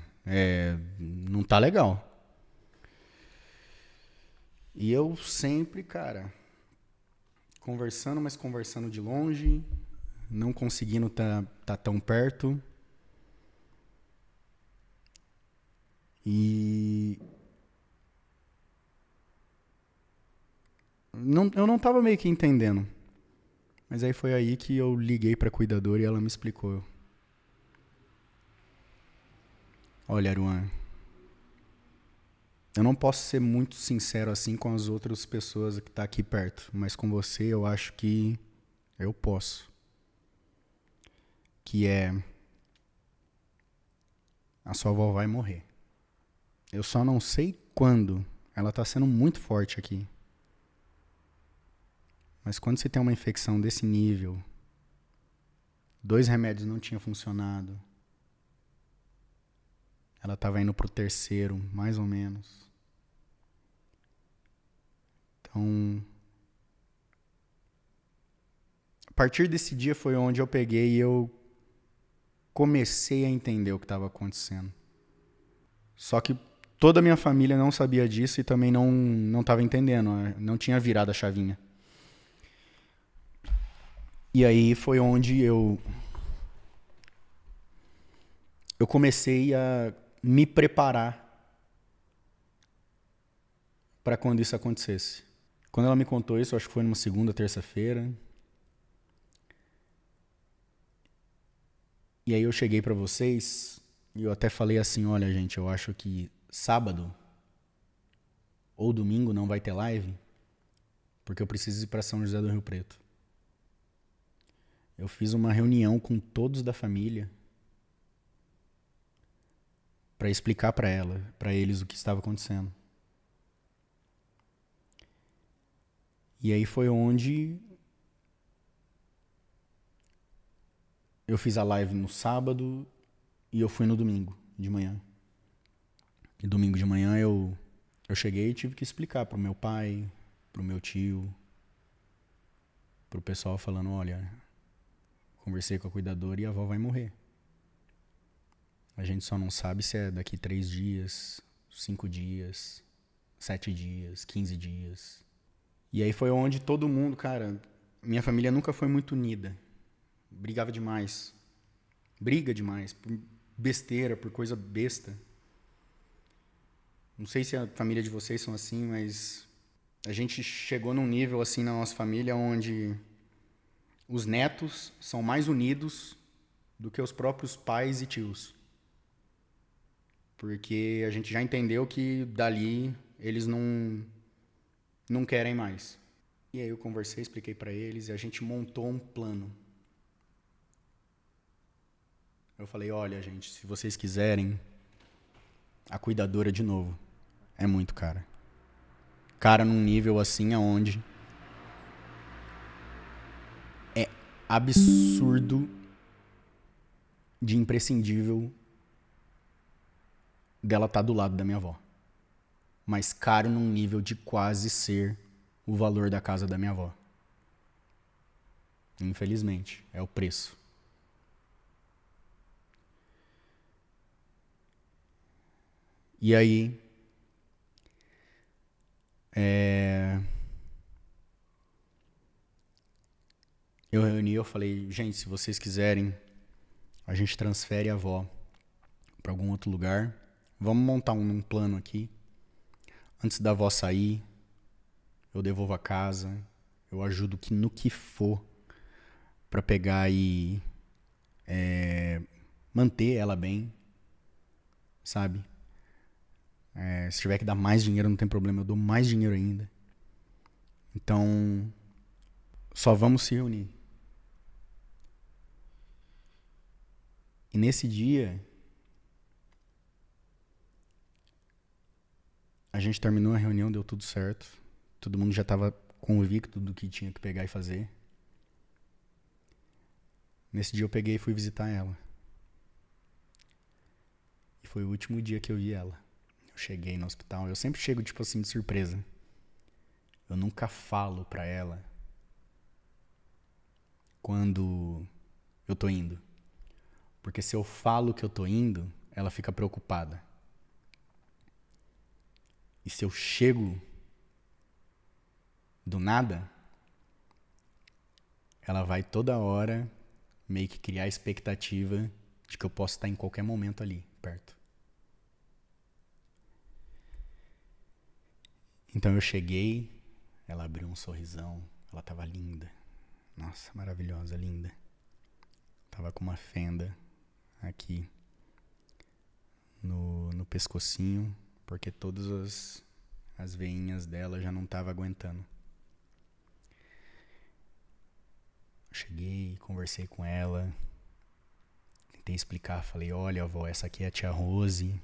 Não tá legal. E eu sempre, cara, conversando, mas conversando de longe, não conseguindo tá tão perto. E eu não tava meio que entendendo. Mas aí foi aí que eu liguei pra cuidadora e ela me explicou. Olha, Aruan, eu não posso ser muito sincero assim com as outras pessoas que tá aqui perto, mas com você eu acho que eu posso. Que a sua avó vai morrer. Eu só não sei quando. Ela tá sendo muito forte aqui. Mas quando você tem uma infecção desse nível, 2 remédios não tinham funcionado. Ela estava indo pro 3º, mais ou menos. Então, a partir desse dia foi onde eu peguei e eu comecei a entender o que estava acontecendo. Só que toda a minha família não sabia disso e também não estava entendendo, não tinha virado a chavinha. E aí foi onde eu comecei a me preparar para quando isso acontecesse. Quando ela me contou isso, acho que foi numa segunda, terça-feira. E aí eu cheguei para vocês e eu até falei assim, olha gente, eu acho que sábado ou domingo não vai ter live, porque eu preciso ir para São José do Rio Preto. Eu fiz uma reunião com todos da família para explicar para eles o que estava acontecendo. E aí foi onde eu fiz a live no sábado e eu fui no domingo de manhã. E domingo de manhã eu cheguei e tive que explicar pro meu pai, pro meu tio, pro pessoal falando, olha, conversei com a cuidadora e a avó vai morrer. A gente só não sabe se é daqui 3 dias, 5 dias, 7 dias, 15 dias. E aí foi onde todo mundo, cara, minha família nunca foi muito unida. Brigava demais. Briga demais. Por besteira, por coisa besta. Não sei se a família de vocês são assim, mas a gente chegou num nível assim na nossa família onde os netos são mais unidos do que os próprios pais e tios. Porque a gente já entendeu que dali eles não querem mais. E aí eu conversei, expliquei pra eles e a gente montou um plano. Eu falei, olha, gente, se vocês quiserem, a cuidadora de novo é muito cara. Cara num nível assim aonde é absurdo de imprescindível dela estar do lado da minha avó. Mas caro num nível de quase ser o valor da casa da minha avó. Infelizmente, é o preço. E aí, eu reuni, eu falei, gente, se vocês quiserem, a gente transfere a avó para algum outro lugar. Vamos montar um plano aqui. Antes da avó sair, eu devolvo a casa, eu ajudo no que for para pegar e manter ela bem, sabe? Se tiver que dar mais dinheiro, não tem problema, eu dou mais dinheiro ainda. Então, só vamos se reunir. E nesse dia, a gente terminou a reunião, deu tudo certo. Todo mundo já estava convicto do que tinha que pegar e fazer. Nesse dia eu peguei e fui visitar ela. E foi o último dia que eu vi ela. Eu cheguei no hospital, eu sempre chego tipo assim de surpresa. Eu nunca falo pra ela quando eu tô indo. Porque se eu falo que eu tô indo, ela fica preocupada. E se eu chego do nada, ela vai toda hora meio que criar a expectativa de que eu posso estar em qualquer momento ali, perto. Então eu cheguei, ela abriu um sorrisão, ela tava linda. Nossa, maravilhosa, linda. Tava com uma fenda aqui no pescocinho, porque todas as veinhas dela já não tava aguentando. Cheguei, conversei com ela, tentei explicar, falei, olha, avó, essa aqui é a tia Rose.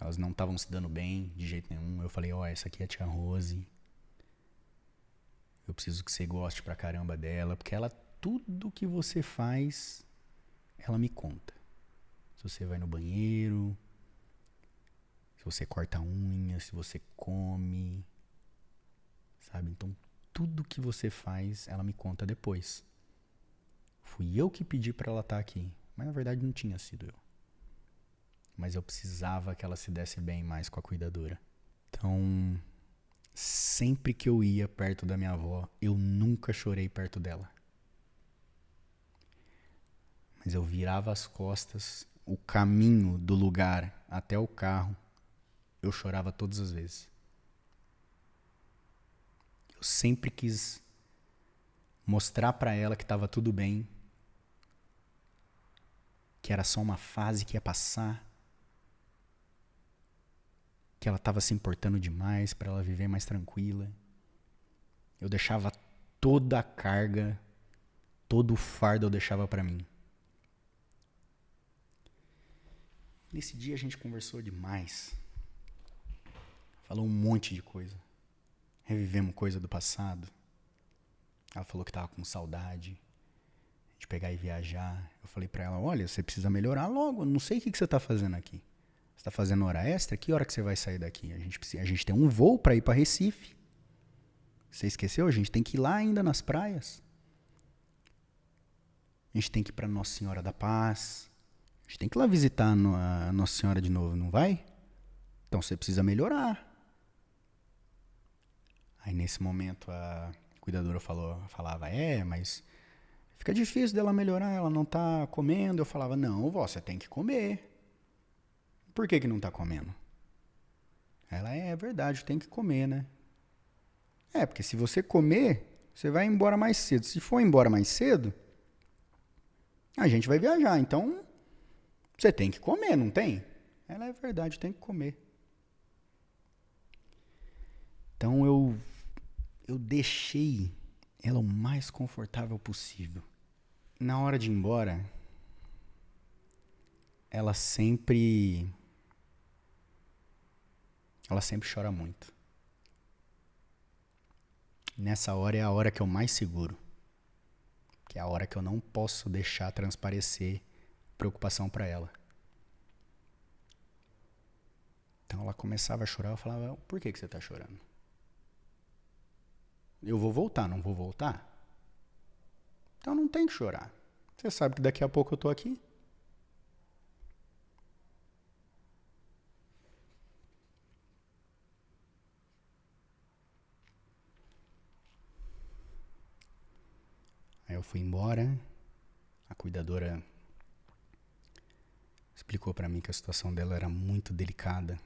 Elas não estavam se dando bem de jeito nenhum. Eu falei, ó, essa aqui é a tia Rose. Eu preciso que você goste pra caramba dela, porque ela, tudo que você faz, ela me conta. Se você vai no banheiro, se você corta a unha, se você come, sabe? Então, tudo que você faz, ela me conta depois. Fui eu que pedi pra ela estar aqui, mas na verdade não tinha sido eu. Mas eu precisava que ela se desse bem mais com a cuidadora. Então, sempre que eu ia perto da minha avó, eu nunca chorei perto dela. Mas eu virava as costas, o caminho do lugar até o carro, eu chorava todas as vezes. Eu sempre quis mostrar pra ela que estava tudo bem, que era só uma fase que ia passar, que ela estava se importando demais para ela viver mais tranquila. Eu deixava toda a carga, todo o fardo eu deixava para mim. Nesse dia a gente conversou demais. Falou um monte de coisa. Revivemos coisa do passado. Ela falou que tava com saudade de pegar e viajar. Eu falei pra ela, olha, você precisa melhorar logo. Eu não sei o que você tá fazendo aqui. Você tá fazendo hora extra? Que hora que você vai sair daqui? A gente tem um voo pra ir pra Recife. Você esqueceu? A gente tem que ir lá ainda nas praias. A gente tem que ir pra Nossa Senhora da Paz. A gente tem que ir lá visitar a Nossa Senhora de novo, não vai? Então você precisa melhorar. Aí nesse momento a cuidadora falava, mas fica difícil dela melhorar, ela não tá comendo. Eu falava, não, vó, você tem que comer. Por que não tá comendo? Ela, é verdade, tem que comer, né? Porque se você comer, você vai embora mais cedo. Se for embora mais cedo, a gente vai viajar. Então, você tem que comer, não tem? Ela, é verdade, tem que comer. Então, eu deixei ela o mais confortável possível. Na hora de ir embora, ela sempre chora muito. Nessa hora é a hora que eu mais seguro. Que é a hora que eu não posso deixar transparecer preocupação pra ela. Então ela começava a chorar, eu falava, por que você tá chorando? Eu vou voltar, não vou voltar? Então não tem que chorar. Você sabe que daqui a pouco eu tô aqui. Aí eu fui embora, a cuidadora explicou pra mim que a situação dela era muito delicada,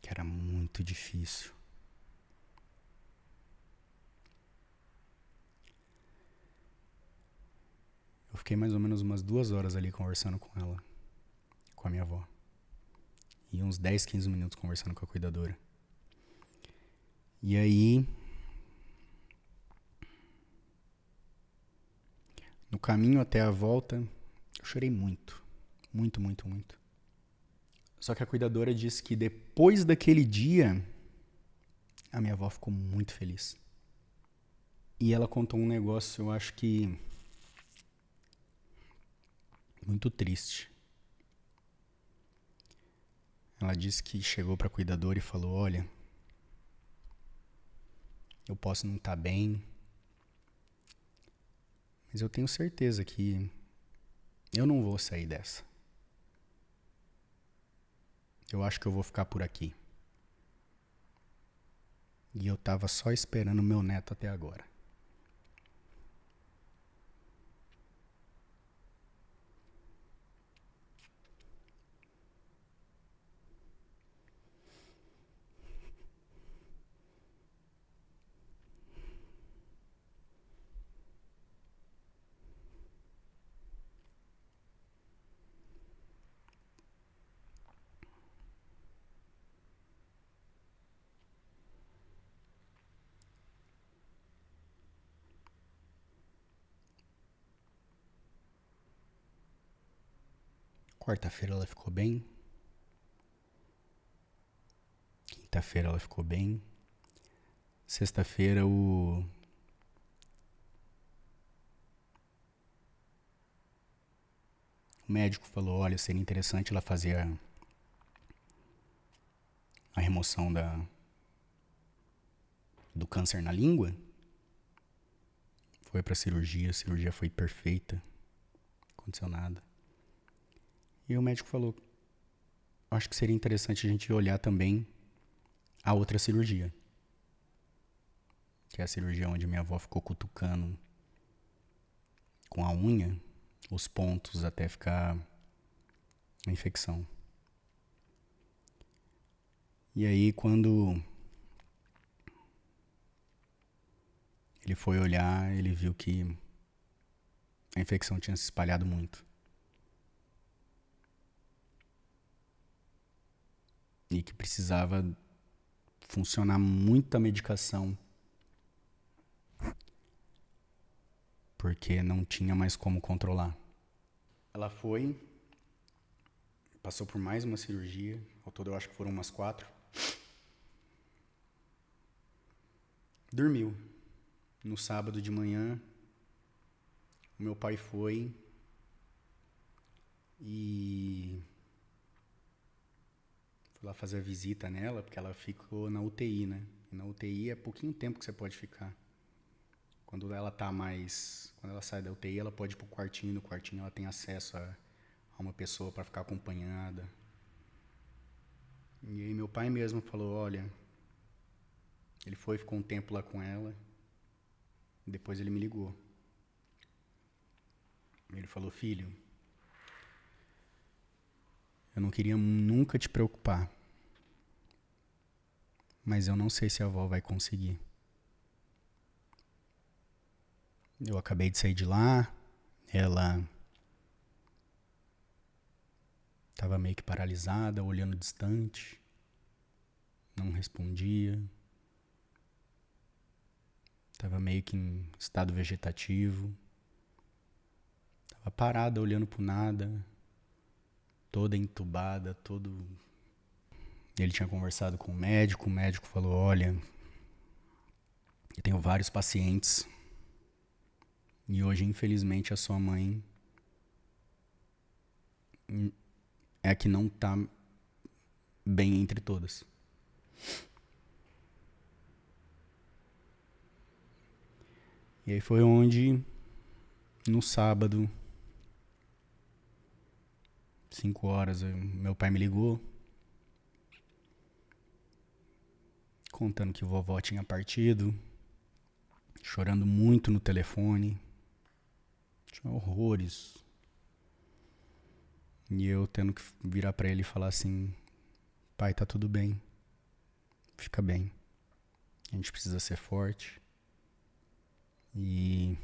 que era muito difícil. Eu fiquei mais ou menos umas 2 horas ali conversando com ela, com a minha avó. E uns 10, 15 minutos conversando com a cuidadora. E aí, no caminho até a volta, eu chorei muito. Muito, muito, muito. Só que a cuidadora disse que depois daquele dia, a minha avó ficou muito feliz. E ela contou um negócio, eu acho que muito triste. Ela disse que chegou para a cuidadora e falou, olha, eu posso não estar bem, mas eu tenho certeza que eu não vou sair dessa. Eu acho que eu vou ficar por aqui. E eu tava só esperando meu neto até agora. Quarta-feira ela ficou bem. Quinta-feira ela ficou bem. Sexta-feira o médico falou, olha, seria interessante ela fazer a remoção do câncer na língua. Foi pra cirurgia, a cirurgia foi perfeita. Não aconteceu nada. E o médico falou, acho que seria interessante a gente olhar também a outra cirurgia. Que é a cirurgia onde minha avó ficou cutucando com a unha os pontos até ficar a infecção. E aí quando ele foi olhar, ele viu que a infecção tinha se espalhado muito. E que precisava funcionar muita medicação. Porque não tinha mais como controlar. Ela foi, passou por mais uma cirurgia. Ao todo eu acho que foram umas 4. Dormiu. No sábado de manhã, o meu pai foi e fui lá fazer a visita nela, porque ela ficou na UTI, né? E na UTI é pouquinho tempo que você pode ficar. Quando ela sai da UTI, ela pode ir pro quartinho. No quartinho ela tem acesso a uma pessoa para ficar acompanhada. E aí meu pai mesmo falou, olha, ele ficou um tempo lá com ela. Depois ele me ligou. Ele falou, filho, eu não queria nunca te preocupar, mas eu não sei se a avó vai conseguir. Eu acabei de sair de lá, ela estava meio que paralisada, olhando distante, não respondia, Tava meio que em estado vegetativo. Tava parada, olhando pro nada. Toda entubada, todo... Ele tinha conversado com o médico falou, olha, eu tenho vários pacientes e hoje, infelizmente, a sua mãe é a que não tá bem entre todas. E aí foi onde, no sábado, 5 horas, meu pai me ligou, contando que vovó tinha partido, chorando muito no telefone, tinha horrores. E eu tendo que virar pra ele e falar assim, pai, tá tudo bem, fica bem, a gente precisa ser forte. E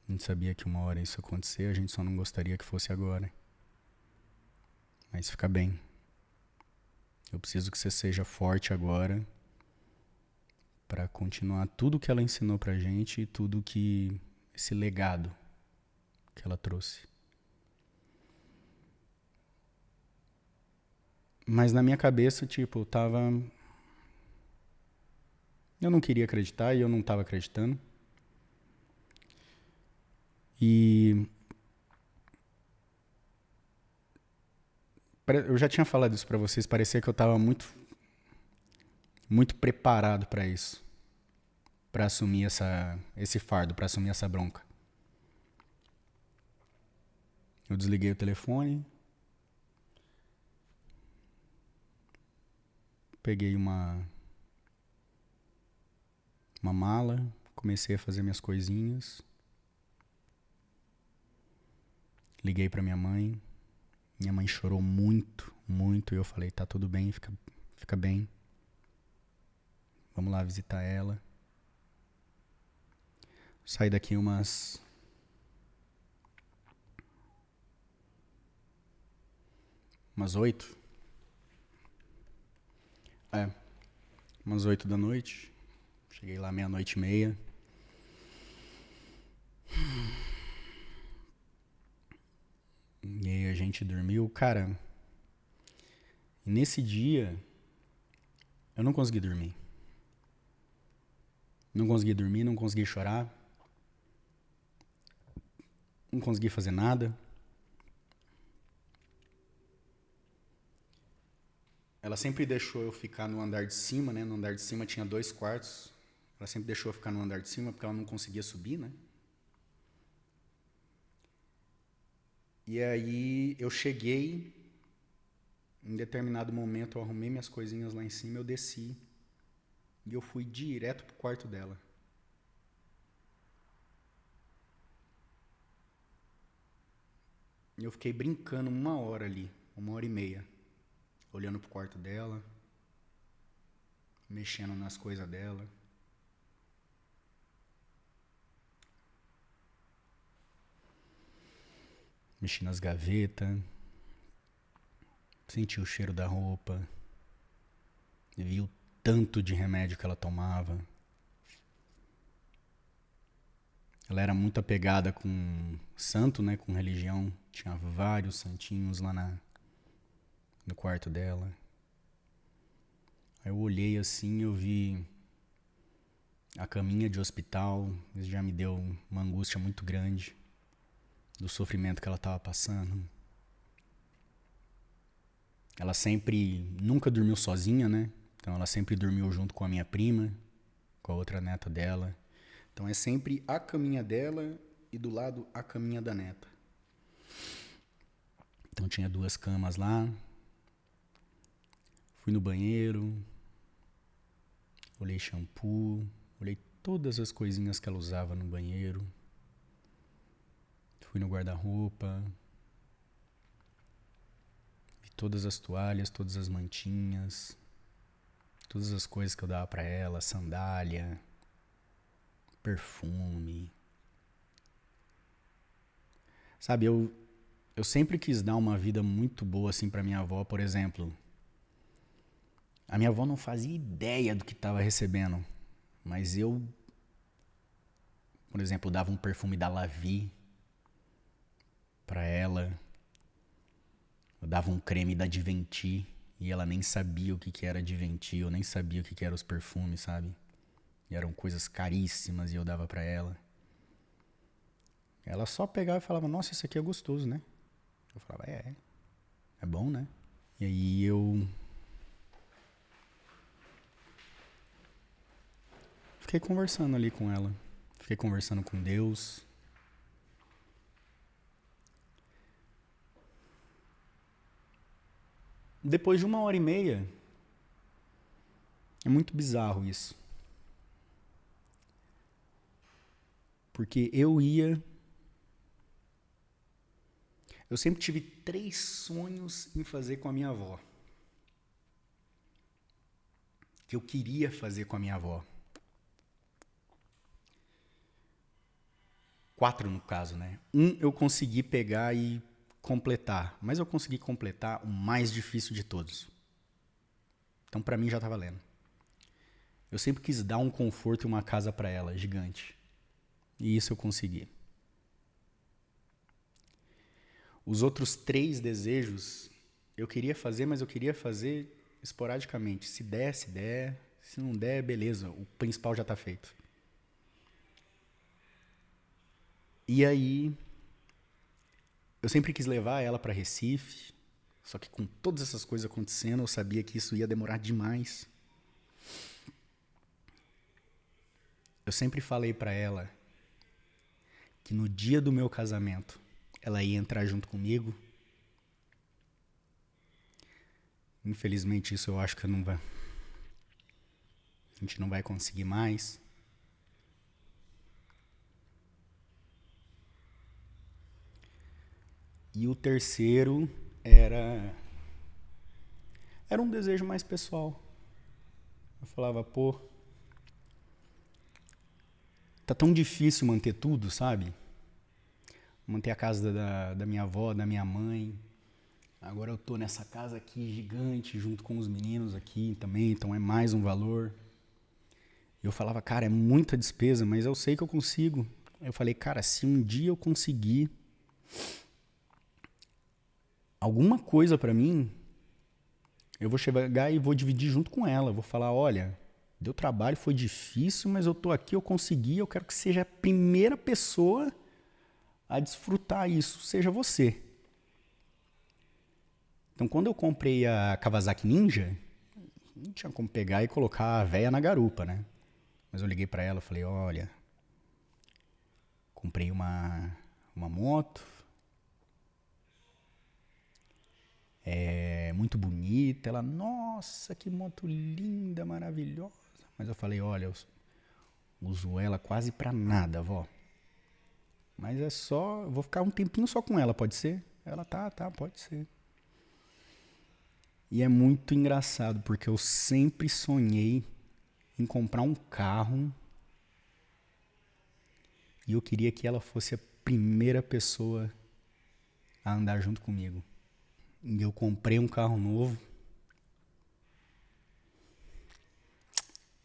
a gente sabia que uma hora isso ia acontecer, a gente só não gostaria que fosse agora. Mas fica bem. Eu preciso que você seja forte agora para continuar tudo que ela ensinou pra gente e tudo que esse legado que ela trouxe. Mas na minha cabeça, tipo, eu não queria acreditar e eu não tava acreditando. E eu já tinha falado isso pra vocês, parecia que eu tava muito preparado pra isso. Pra assumir esse fardo, pra assumir essa bronca. Eu desliguei o telefone. Peguei uma mala, comecei a fazer minhas coisinhas. Liguei pra minha mãe. Minha mãe chorou muito, muito. E eu falei, tá tudo bem, fica bem. Vamos lá visitar ela. Saí daqui umas 8. Umas 8 da noite. Cheguei lá 00:30. E aí a gente dormiu. Cara, nesse dia eu não consegui dormir. Não consegui dormir, não consegui chorar. Não consegui fazer nada. Ela sempre deixou eu ficar no andar de cima, né? No andar de cima tinha 2 quartos. Ela sempre deixou eu ficar no andar de cima porque ela não conseguia subir, né? E aí eu cheguei, em determinado momento eu arrumei minhas coisinhas lá em cima, eu desci e eu fui direto pro quarto dela. E eu fiquei brincando 1 hora ali, 1h30, olhando pro quarto dela, mexendo nas coisas dela. Mexi nas gavetas, senti o cheiro da roupa, vi o tanto de remédio que ela tomava. Ela era muito apegada com santo, né, com religião. Tinha vários santinhos lá no quarto dela. Aí eu olhei assim, eu vi a caminha de hospital. Isso já me deu uma angústia muito grande do sofrimento que ela estava passando. Ela nunca dormiu sozinha, né? Então ela sempre dormiu junto com a minha prima, com a outra neta dela. Então é sempre a caminha dela e do lado a caminha da neta. Então tinha 2 camas lá. Fui no banheiro, olhei shampoo, olhei todas as coisinhas que ela usava no banheiro. Fui no guarda-roupa, vi todas as toalhas, todas as mantinhas, todas as coisas que eu dava pra ela, sandália, perfume. Sabe, eu sempre quis dar uma vida muito boa assim pra minha avó, por exemplo. A minha avó não fazia ideia do que estava recebendo Mas eu, por exemplo, dava um perfume da La Vie pra ela. Eu dava um creme da Givenchy e ela nem sabia o que era Givenchy, eu nem sabia o que eram os perfumes, sabe? E eram coisas caríssimas e eu dava pra ela. Ela só pegava e falava, nossa, isso aqui é gostoso, né? Eu falava, é bom, né? E aí eu fiquei conversando ali com ela. Fiquei conversando com Deus. Depois de 1h30, é muito bizarro isso. Porque eu sempre tive 3 sonhos em fazer com a minha avó. Que eu queria fazer com a minha avó. 4 no caso, né? Eu consegui pegar e completar. Mas eu consegui completar o mais difícil de todos. Então pra mim já tá valendo. Eu sempre quis dar um conforto e uma casa pra ela, gigante. E isso eu consegui. Os outros 3 desejos eu queria fazer, mas eu queria fazer esporadicamente. Se der, se der. Se não der, beleza. O principal já tá feito. E aí, eu sempre quis levar ela pra Recife. Só que com todas essas coisas acontecendo, eu sabia que isso ia demorar demais. Eu sempre falei pra ela que no dia do meu casamento, ela ia entrar junto comigo. Infelizmente, isso eu acho que a gente não vai conseguir mais. E o terceiro era um desejo mais pessoal. Eu falava, pô, tá tão difícil manter tudo, sabe? Manter a casa da minha avó, da minha mãe. Agora eu tô nessa casa aqui gigante, junto com os meninos aqui também, então é mais um valor. Eu falava, cara, é muita despesa, mas eu sei que eu consigo. Eu falei, cara, se um dia eu conseguir alguma coisa pra mim, eu vou chegar e vou dividir junto com ela. Vou falar, olha, deu trabalho, foi difícil, mas eu tô aqui, eu consegui, eu quero que seja a primeira pessoa a desfrutar isso, seja você. Então, quando eu comprei a Kawasaki Ninja, não tinha como pegar e colocar a véia na garupa, né? Mas eu liguei pra ela e falei, olha, comprei uma moto, é muito bonita. Ela, nossa, que moto linda, maravilhosa. Mas eu falei, olha, eu uso ela quase pra nada, vó. Mas é só, eu vou ficar um tempinho só com ela, pode ser? Ela, tá, pode ser. E é muito engraçado, porque eu sempre sonhei em comprar um carro e eu queria que ela fosse a primeira pessoa a andar junto comigo. E eu comprei um carro novo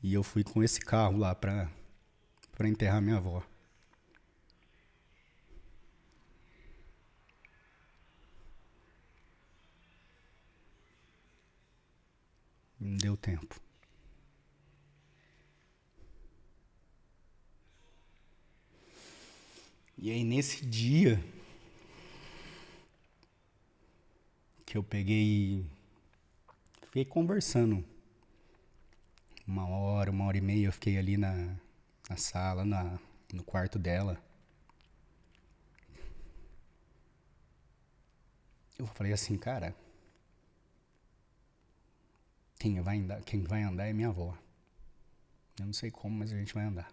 e eu fui com esse carro lá pra enterrar minha avó. Não deu tempo. E aí nesse dia que eu peguei e fiquei conversando 1h30, eu fiquei ali na sala, no quarto dela. Eu falei assim, cara, quem vai andar é minha avó. Eu não sei como, mas a gente vai andar.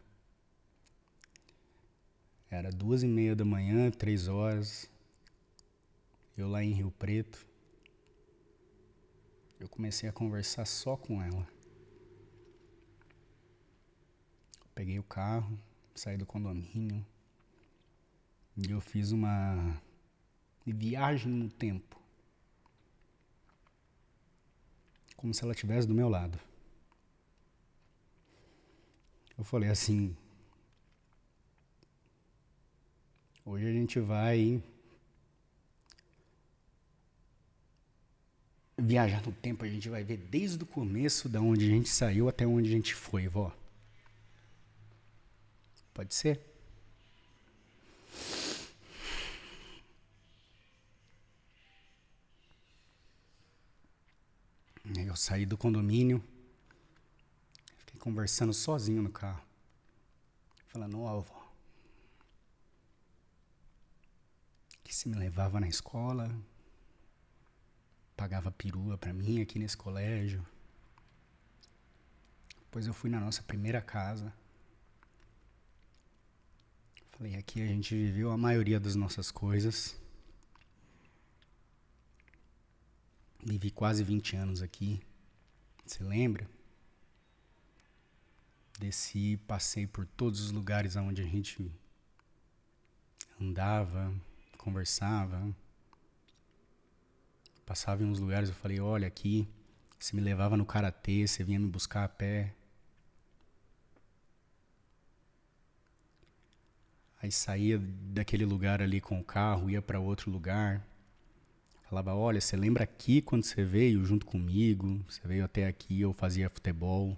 Era 2h30 da manhã, 3 horas. Eu lá em Rio Preto. Eu comecei a conversar só com ela. Peguei o carro, saí do condomínio. E eu fiz uma viagem no tempo. Como se ela estivesse do meu lado. Eu falei assim, hoje a gente vai viajar no tempo, a gente vai ver desde o começo da onde a gente saiu até onde a gente foi, vó. Pode ser? Eu saí do condomínio, fiquei conversando sozinho no carro, falando, ó, vó, que se me levava na escola, pagava perua pra mim aqui nesse colégio. Depois eu fui na nossa primeira casa. Falei, aqui a gente viveu a maioria das nossas coisas. Vivi quase 20 anos aqui. Você lembra? Desci, passei por todos os lugares onde a gente andava, conversava. Passava em uns lugares, eu falei, olha aqui, você me levava no karatê, você vinha me buscar a pé. Aí saía daquele lugar ali com o carro, ia para outro lugar. Falava, olha, você lembra aqui quando você veio junto comigo? Você veio até aqui, eu fazia futebol.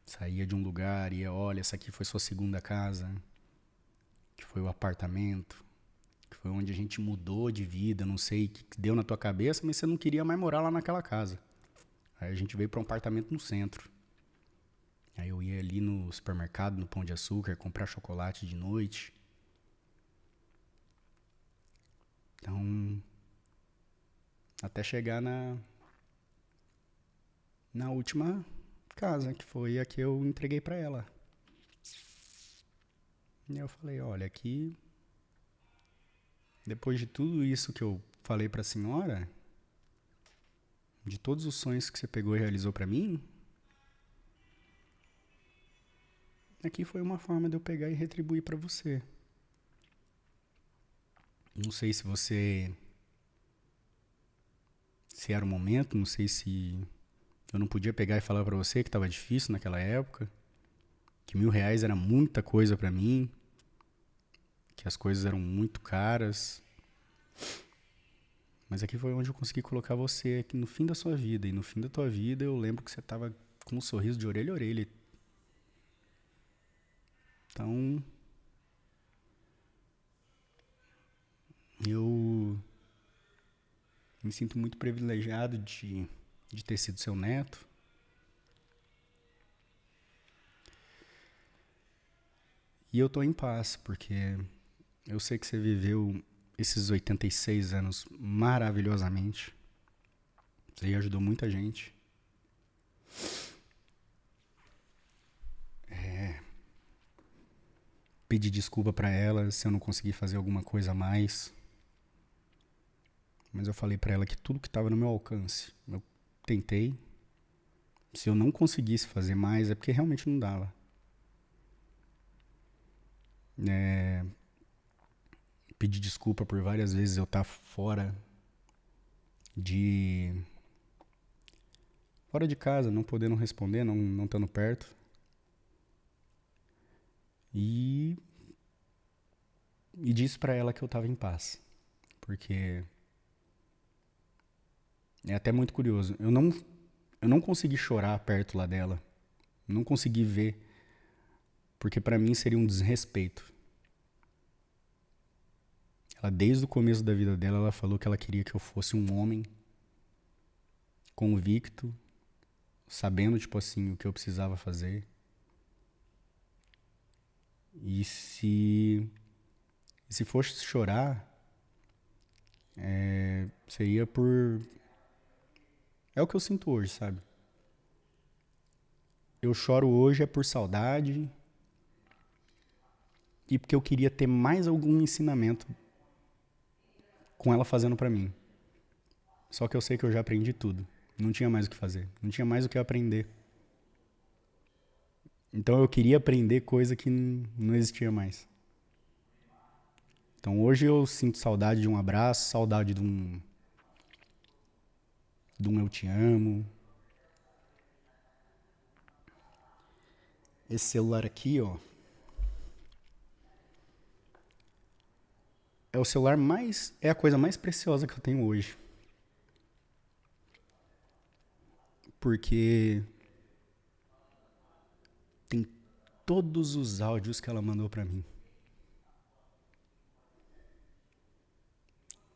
Saía de um lugar e ia, olha, essa aqui foi sua segunda casa, que foi o apartamento, que foi onde a gente mudou de vida, não sei o que deu na tua cabeça, mas você não queria mais morar lá naquela casa. Aí a gente veio para um apartamento no centro. Aí eu ia ali no supermercado, no Pão de Açúcar, comprar chocolate de noite. Então, até chegar na última casa, que foi a que eu entreguei pra ela. E eu falei, olha, aqui, depois de tudo isso que eu falei pra senhora, de todos os sonhos que você pegou e realizou pra mim, aqui foi uma forma de eu pegar e retribuir pra você. Não sei se era o momento, não sei se eu não podia pegar e falar pra você que tava difícil naquela época, que R$1.000 era muita coisa pra mim, que as coisas eram muito caras. Mas aqui foi onde eu consegui colocar você aqui no fim da sua vida. E no fim da tua vida eu lembro que você tava com um sorriso de orelha a orelha. Então, eu me sinto muito privilegiado de ter sido seu neto. E eu tô em paz, porque eu sei que você viveu esses 86 anos maravilhosamente. Você ajudou muita gente. Pedi desculpa pra ela se eu não conseguir fazer alguma coisa a mais. Mas eu falei pra ela que tudo que estava no meu alcance, eu tentei. Se eu não conseguisse fazer mais, é porque realmente não dava. Pedi desculpa por várias vezes eu estar fora de casa, não podendo responder, não estando perto. E disse pra ela que eu tava em paz. Porque é até muito curioso. Eu não consegui chorar perto lá dela. Não consegui ver. Porque pra mim seria um desrespeito. Ela, desde o começo da vida dela, ela falou que ela queria que eu fosse um homem convicto, sabendo, tipo assim, o que eu precisava fazer. E se fosse chorar, seria por... É o que eu sinto hoje, sabe? Eu choro hoje é por saudade e porque eu queria ter mais algum ensinamento com ela fazendo pra mim. Só que eu sei que eu já aprendi tudo. Não tinha mais o que fazer. Não tinha mais o que aprender. Então eu queria aprender coisa que não existia mais. Então hoje eu sinto saudade de um abraço, saudade de um eu te amo. Esse celular aqui, ó, é o celular mais... É a coisa mais preciosa que eu tenho hoje. Porque tem todos os áudios que ela mandou pra mim.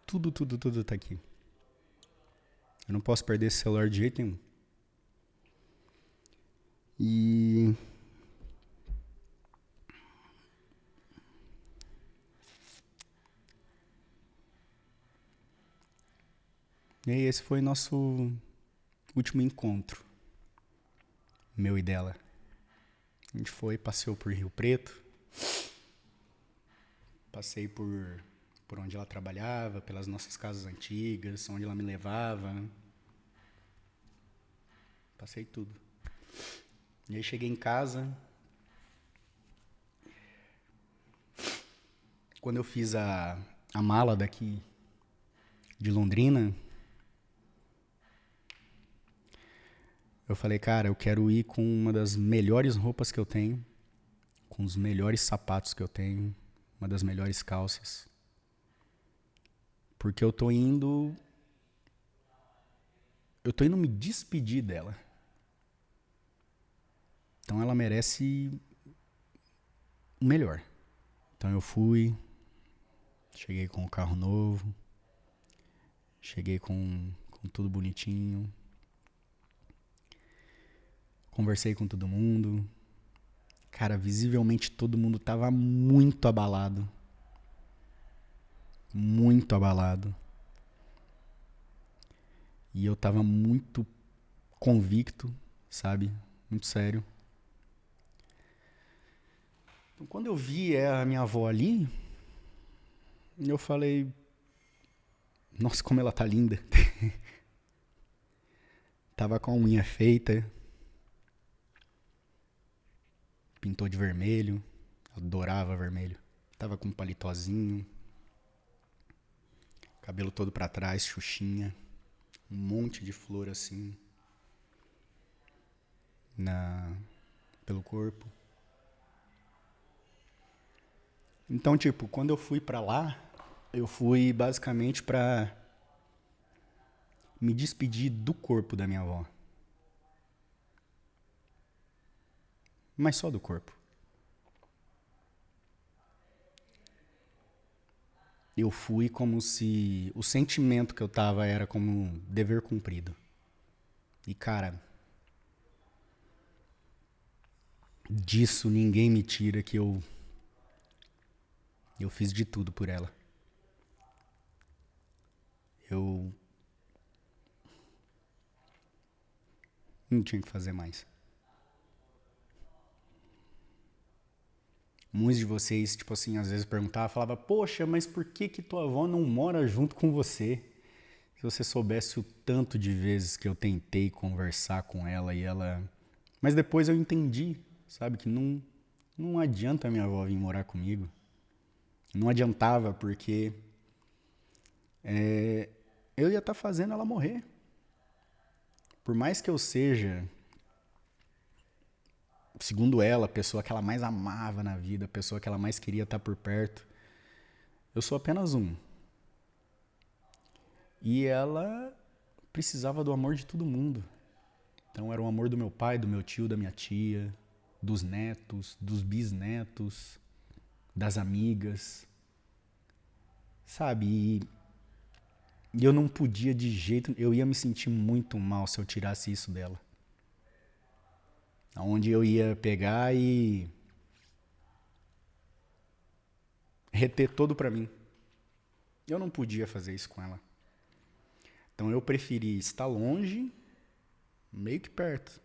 Tudo tá aqui. Eu não posso perder esse celular de jeito nenhum. E aí esse foi nosso último encontro, meu e dela. A gente foi, passeou por Rio Preto, passei por onde ela trabalhava, pelas nossas casas antigas, onde ela me levava. Passei tudo. E aí cheguei em casa. Quando eu fiz a mala daqui de Londrina, eu falei, cara, eu quero ir com uma das melhores roupas que eu tenho, com os melhores sapatos que eu tenho, uma das melhores calças. Porque eu tô indo me despedir dela. Então ela merece o melhor. Então eu fui, cheguei com o carro novo, cheguei com tudo bonitinho, conversei com todo mundo. Cara, visivelmente todo mundo tava muito abalado. Muito abalado. E eu tava muito convicto, sabe? Muito sério. Então, quando eu vi a minha avó ali, eu falei, nossa, como ela tá linda. Tava com a unha feita, pintou de vermelho, adorava vermelho. Tava com um paletózinho, cabelo todo pra trás, xuxinha, um monte de flor assim pelo corpo. Então, tipo, quando eu fui pra lá, eu fui basicamente pra me despedir do corpo da minha avó. Mas só do corpo. Eu fui como se o sentimento que eu tava era como um dever cumprido. E, cara, disso ninguém me tira que eu fiz de tudo por ela. Eu não tinha que fazer mais. Muitos de vocês, tipo assim, às vezes perguntavam, falavam, poxa, mas por que tua avó não mora junto com você? Se você soubesse o tanto de vezes que eu tentei conversar com ela e ela... Mas depois eu entendi, sabe, que não adianta a minha avó vir morar comigo. Não adiantava, porque eu ia estar fazendo ela morrer. Por mais que eu seja, segundo ela, a pessoa que ela mais amava na vida, a pessoa que ela mais queria estar por perto, eu sou apenas um. E ela precisava do amor de todo mundo. Então era o amor do meu pai, do meu tio, da minha tia, dos netos, dos bisnetos, das amigas, sabe? E eu não podia de jeito... Eu ia me sentir muito mal se eu tirasse isso dela. Onde eu ia pegar e reter todo pra mim. Eu não podia fazer isso com ela. Então eu preferi estar longe, meio que perto,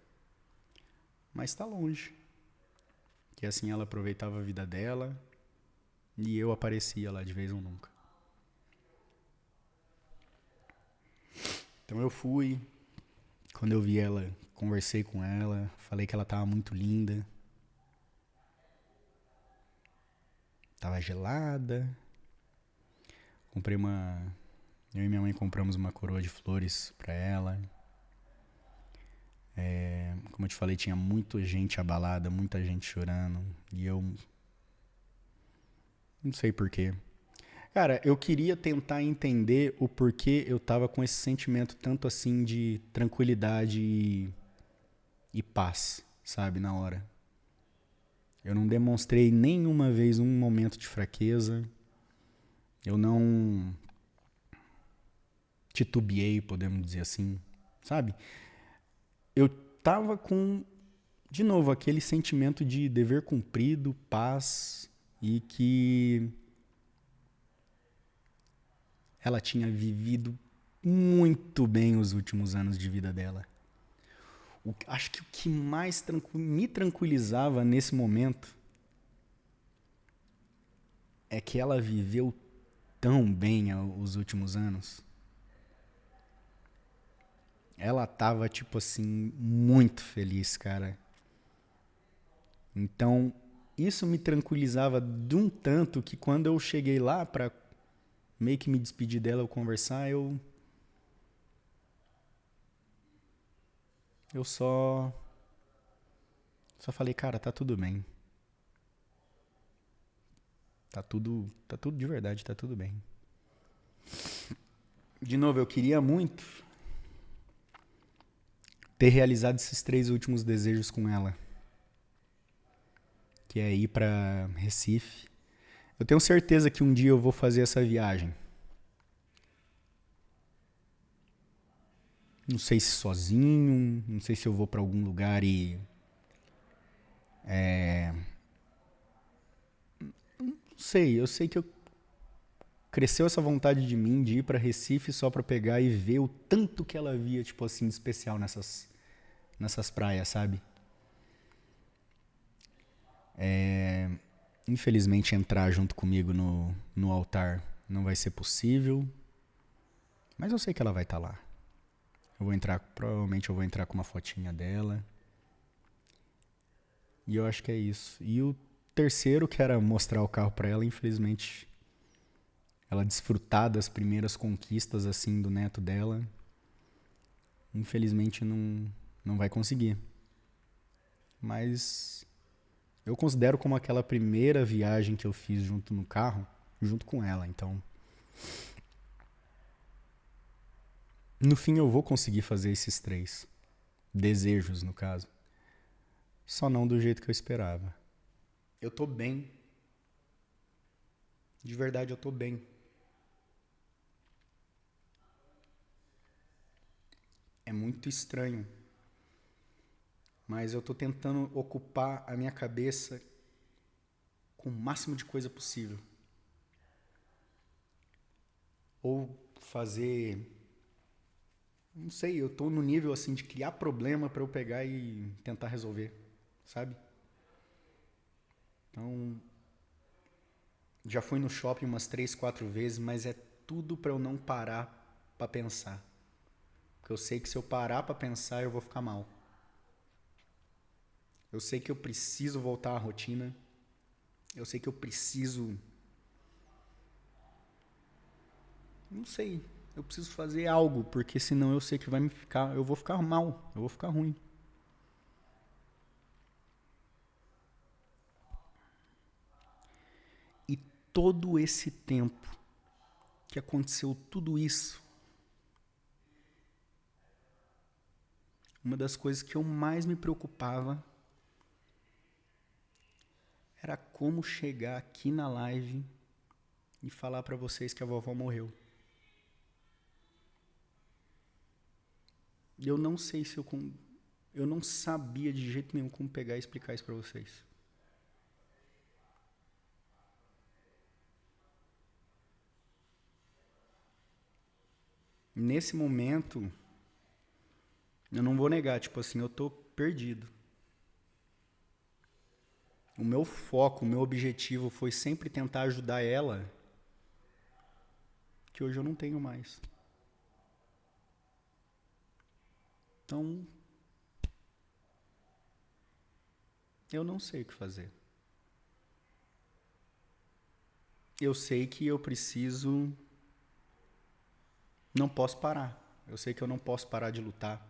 mas estar longe. Que assim ela aproveitava a vida dela e eu aparecia lá de vez ou nunca. Então eu fui, quando eu vi ela, conversei com ela, falei que ela tava muito linda. Tava gelada. Eu e minha mãe compramos uma coroa de flores pra ela. Como eu te falei, tinha muita gente abalada, muita gente chorando. E eu não sei porquê. Cara, eu queria tentar entender o porquê eu tava com esse sentimento tanto assim de tranquilidade e paz, sabe, na hora. Eu não demonstrei nenhuma vez um momento de fraqueza. Eu não titubeei, podemos dizer assim, sabe? Eu tava com, de novo, aquele sentimento de dever cumprido, paz e que ela tinha vivido muito bem os últimos anos de vida dela. Acho que o que mais me tranquilizava nesse momento é que ela viveu tão bem os últimos anos. Ela tava, tipo assim, muito feliz, cara. Então, isso me tranquilizava de um tanto que quando eu cheguei lá pra meio que me despedir dela, eu conversar, eu só falei, cara, tá tudo bem. Tá tudo de verdade, tá tudo bem. De novo, eu queria muito ter realizado esses 3 últimos desejos com ela. Que é ir pra Recife. Eu tenho certeza que um dia eu vou fazer essa viagem. Não sei se sozinho, não sei se eu vou pra algum lugar e... Não sei, eu sei que cresceu essa vontade de mim de ir pra Recife só pra pegar e ver o tanto que ela via, tipo assim, de especial nessas praias, sabe? Infelizmente entrar junto comigo no altar não vai ser possível, mas eu sei que ela vai estar lá. Provavelmente eu vou entrar com uma fotinha dela. E eu acho que é isso. E o terceiro, que era mostrar o carro pra ela, infelizmente, ela desfrutar das primeiras conquistas, assim, do neto dela, infelizmente não vai conseguir. Mas eu considero como aquela primeira viagem que eu fiz junto no carro, junto com ela, então... No fim eu vou conseguir fazer esses 3 desejos, no caso. Só não do jeito que eu esperava. Eu tô bem. De verdade, eu tô bem. É muito estranho. Mas eu tô tentando ocupar a minha cabeça com o máximo de coisa possível. Ou fazer... Não sei, eu tô no nível assim de criar problema pra eu pegar e tentar resolver, sabe? Então, já fui no shopping umas 3, 4 vezes, mas é tudo pra eu não parar pra pensar. Porque eu sei que se eu parar pra pensar, eu vou ficar mal. Eu sei que eu preciso voltar à rotina. Eu sei que eu preciso... Não sei. Eu preciso fazer algo, porque senão eu sei que eu vou ficar mal, eu vou ficar ruim. E todo esse tempo que aconteceu tudo isso, uma das coisas que eu mais me preocupava era como chegar aqui na live e falar pra vocês que a vovó morreu. Eu não sei se eu não sabia de jeito nenhum como pegar e explicar isso pra vocês. Nesse momento, eu não vou negar, tipo assim, eu tô perdido. O meu foco, o meu objetivo foi sempre tentar ajudar ela, que hoje eu não tenho mais. Então, eu não sei o que fazer. Eu sei que eu preciso... Não posso parar. Eu sei que eu não posso parar de lutar.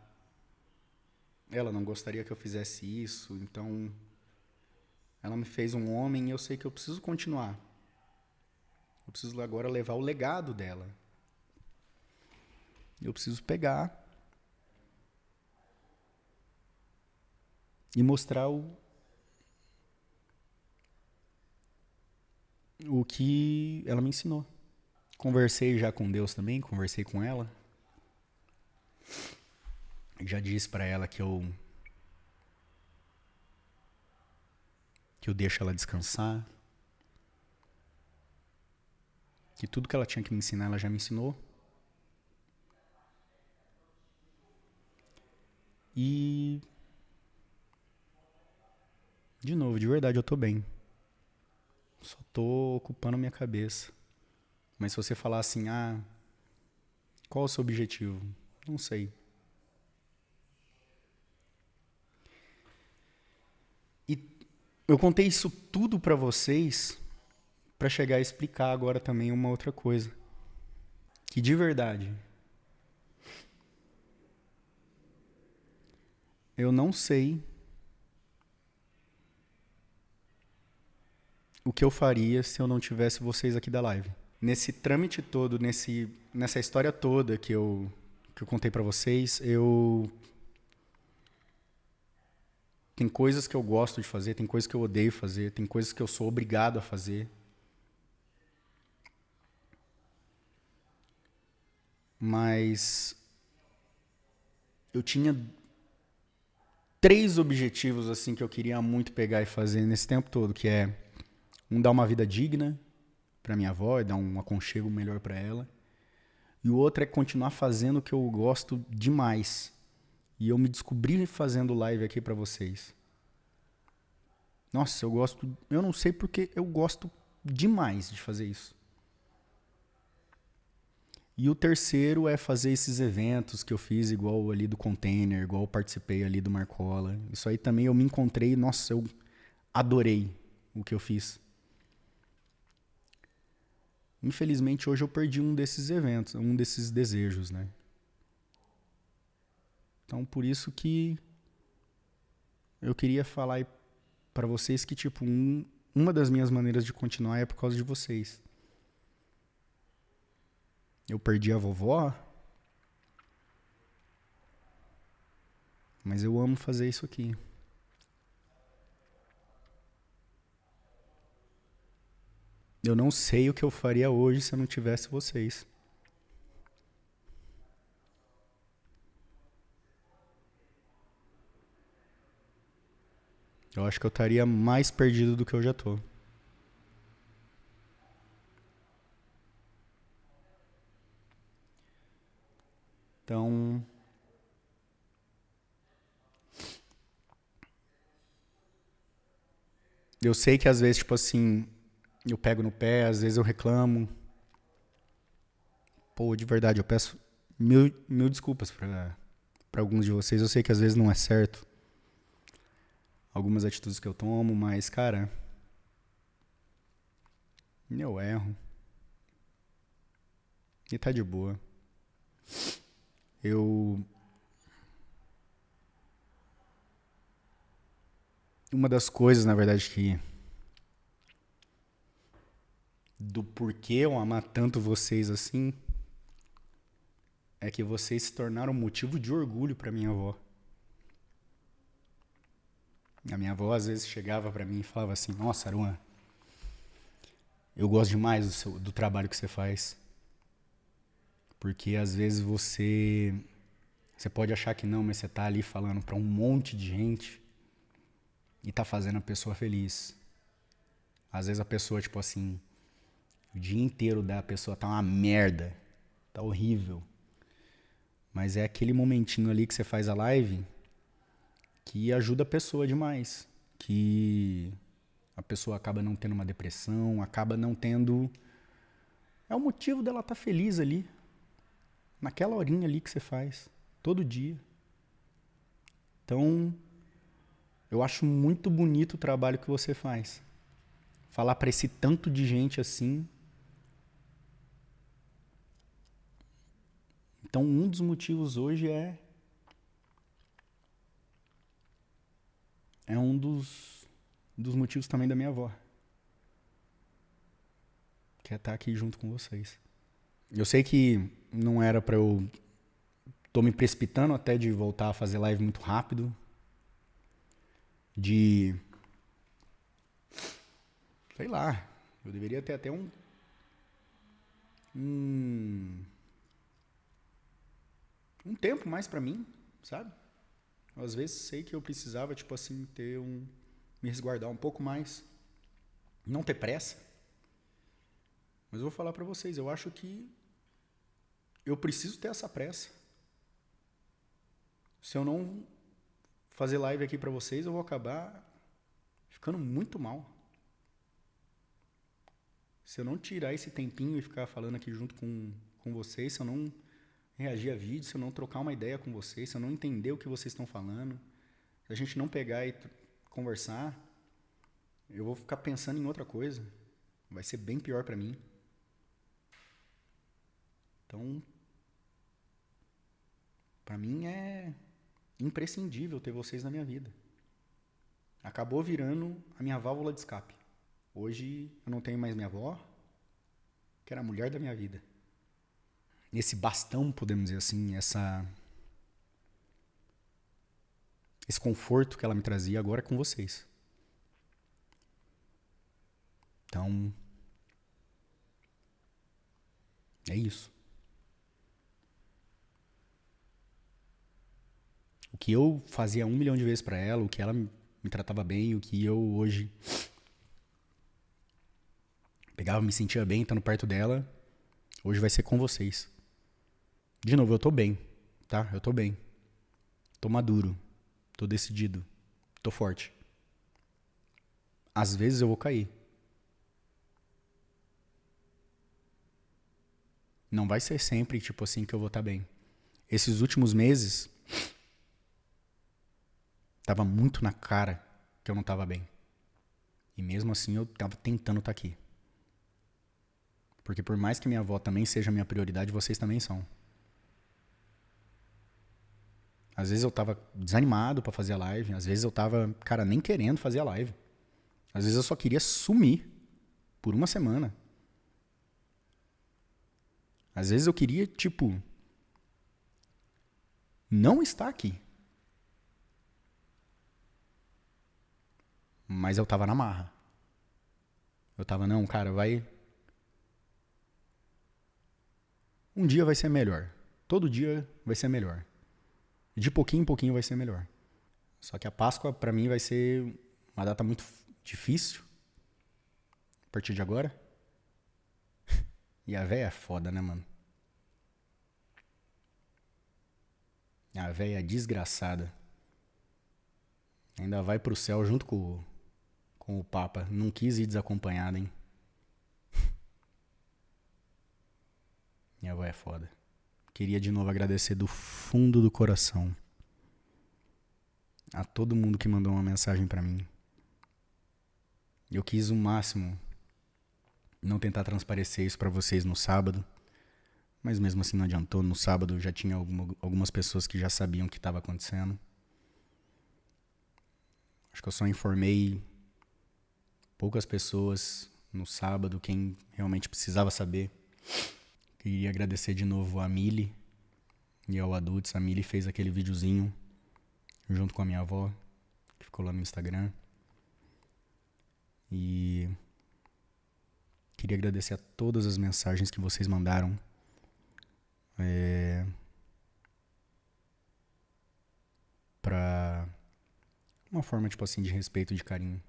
ela não gostaria que eu fizesse isso, então ela me fez um homem e eu sei que eu preciso continuar. Eu preciso agora levar o legado dela. Eu preciso pegar e mostrar o que ela me ensinou. Conversei já com Deus também, conversei com ela. Já disse pra ela que eu deixo ela descansar. Que tudo que ela tinha que me ensinar, ela já me ensinou. E de novo, de verdade, eu tô bem. Só tô ocupando minha cabeça. Mas se você falar assim, qual é o seu objetivo? Não sei. E eu contei isso tudo pra vocês pra chegar a explicar agora também uma outra coisa. Que de verdade, eu não sei o que eu faria se eu não tivesse vocês aqui da live. Nesse trâmite todo, nessa história toda que eu contei pra vocês, tem coisas que eu gosto de fazer, tem coisas que eu odeio fazer, tem coisas que eu sou obrigado a fazer. Mas eu tinha 3 objetivos assim que eu queria muito pegar e fazer nesse tempo todo, que é dar uma vida digna para minha avó e dar um aconchego melhor para ela. E o outro é continuar fazendo o que eu gosto demais. E eu me descobri fazendo live aqui para vocês. Nossa, eu não sei porque eu gosto demais de fazer isso. E o terceiro é fazer esses eventos que eu fiz, igual ali do Container, igual eu participei ali do Marcola. Isso aí também eu me encontrei, nossa, eu adorei o que eu fiz. Infelizmente, hoje eu perdi um desses eventos, um desses desejos, né? Então, por isso que eu queria falar pra vocês que, tipo, uma das minhas maneiras de continuar é por causa de vocês. Eu perdi a vovó, mas eu amo fazer isso aqui. Eu não sei o que eu faria hoje se eu não tivesse vocês. Eu acho que eu estaria mais perdido do que eu já tô. Então, eu sei que às vezes, tipo assim, eu pego no pé, às vezes eu reclamo. Pô, de verdade, eu peço mil desculpas pra alguns de vocês. Eu sei que às vezes não é certo algumas atitudes que eu tomo, mas, cara, eu erro. E tá de boa. Uma das coisas, na verdade, do porquê eu amar tanto vocês assim, é que vocês se tornaram motivo de orgulho pra minha avó. A minha avó às vezes chegava pra mim e falava assim: nossa, Aruan, eu gosto demais do trabalho que você faz. Porque às vezes você pode achar que não, mas você tá ali falando pra um monte de gente e tá fazendo a pessoa feliz. Às vezes a pessoa, tipo assim, o dia inteiro da pessoa tá uma merda, tá horrível. Mas é aquele momentinho ali que você faz a live que ajuda a pessoa demais. Que a pessoa acaba não tendo uma depressão, acaba não tendo... É o motivo dela estar feliz ali. Naquela horinha ali que você faz. Todo dia. Então, eu acho muito bonito o trabalho que você faz. Falar pra esse tanto de gente assim. Então, um dos motivos hoje é é um dos motivos também da minha avó. Que é estar aqui junto com vocês. Eu sei que não era pra eu... Tô me precipitando até de voltar a fazer live muito rápido. Sei lá. Eu deveria ter até um tempo mais pra mim, sabe? Às vezes sei que eu precisava, tipo assim, me resguardar um pouco mais. Não ter pressa. Mas eu vou falar pra vocês, eu acho que eu preciso ter essa pressa. Se eu não fazer live aqui pra vocês, eu vou acabar ficando muito mal. Se eu não tirar esse tempinho e ficar falando aqui junto com vocês, se eu não reagir a vídeo, se eu não trocar uma ideia com vocês, se eu não entender o que vocês estão falando, se a gente não pegar e conversar, eu vou ficar pensando em outra coisa. Vai ser bem pior pra mim. Então, pra mim é imprescindível ter vocês na minha vida. Acabou virando a minha válvula de escape. Hoje eu não tenho mais minha avó, que era a mulher da minha vida. Esse bastão, podemos dizer assim, esse conforto que ela me trazia agora é com vocês. Então, é isso. O que eu fazia 1 milhão de vezes pra ela, o que ela me tratava bem, o que eu hoje pegava, me sentia bem estando perto dela, hoje vai ser com vocês. De novo, eu tô bem, tá? Eu tô bem. Tô maduro, tô decidido, tô forte. Às vezes eu vou cair. Não vai ser sempre, tipo assim, que eu vou estar bem. Esses últimos meses, tava muito na cara que eu não tava bem. E mesmo assim eu tava tentando estar aqui. Porque por mais que minha avó também seja minha prioridade, vocês também são. Às vezes eu tava desanimado pra fazer a live. Às vezes eu tava, cara, nem querendo fazer a live. Às vezes eu só queria sumir por 1 semana. Às vezes eu queria, tipo, não estar aqui. Mas eu tava na marra. Eu tava, não, cara, um dia vai ser melhor. Todo dia vai ser melhor. De pouquinho em pouquinho vai ser melhor. Só que a Páscoa, pra mim, vai ser uma data muito difícil. A partir de agora. E a véia é foda, né, mano? A véia é desgraçada. Ainda vai pro céu junto com o Papa. Não quis ir desacompanhada, hein? Minha avó é foda. Queria de novo agradecer do fundo do coração a todo mundo que mandou uma mensagem pra mim. Eu quis o máximo não tentar transparecer isso pra vocês no sábado, mas mesmo assim não adiantou. No sábado já tinha algumas pessoas que já sabiam o que estava acontecendo. Acho que eu só informei poucas pessoas no sábado, quem realmente precisava saber. Queria agradecer de novo a Mili e ao Adults. A Mili fez aquele videozinho junto com a minha avó, que ficou lá no Instagram. E queria agradecer a todas as mensagens que vocês mandaram. Pra uma forma, tipo assim, de respeito e de carinho.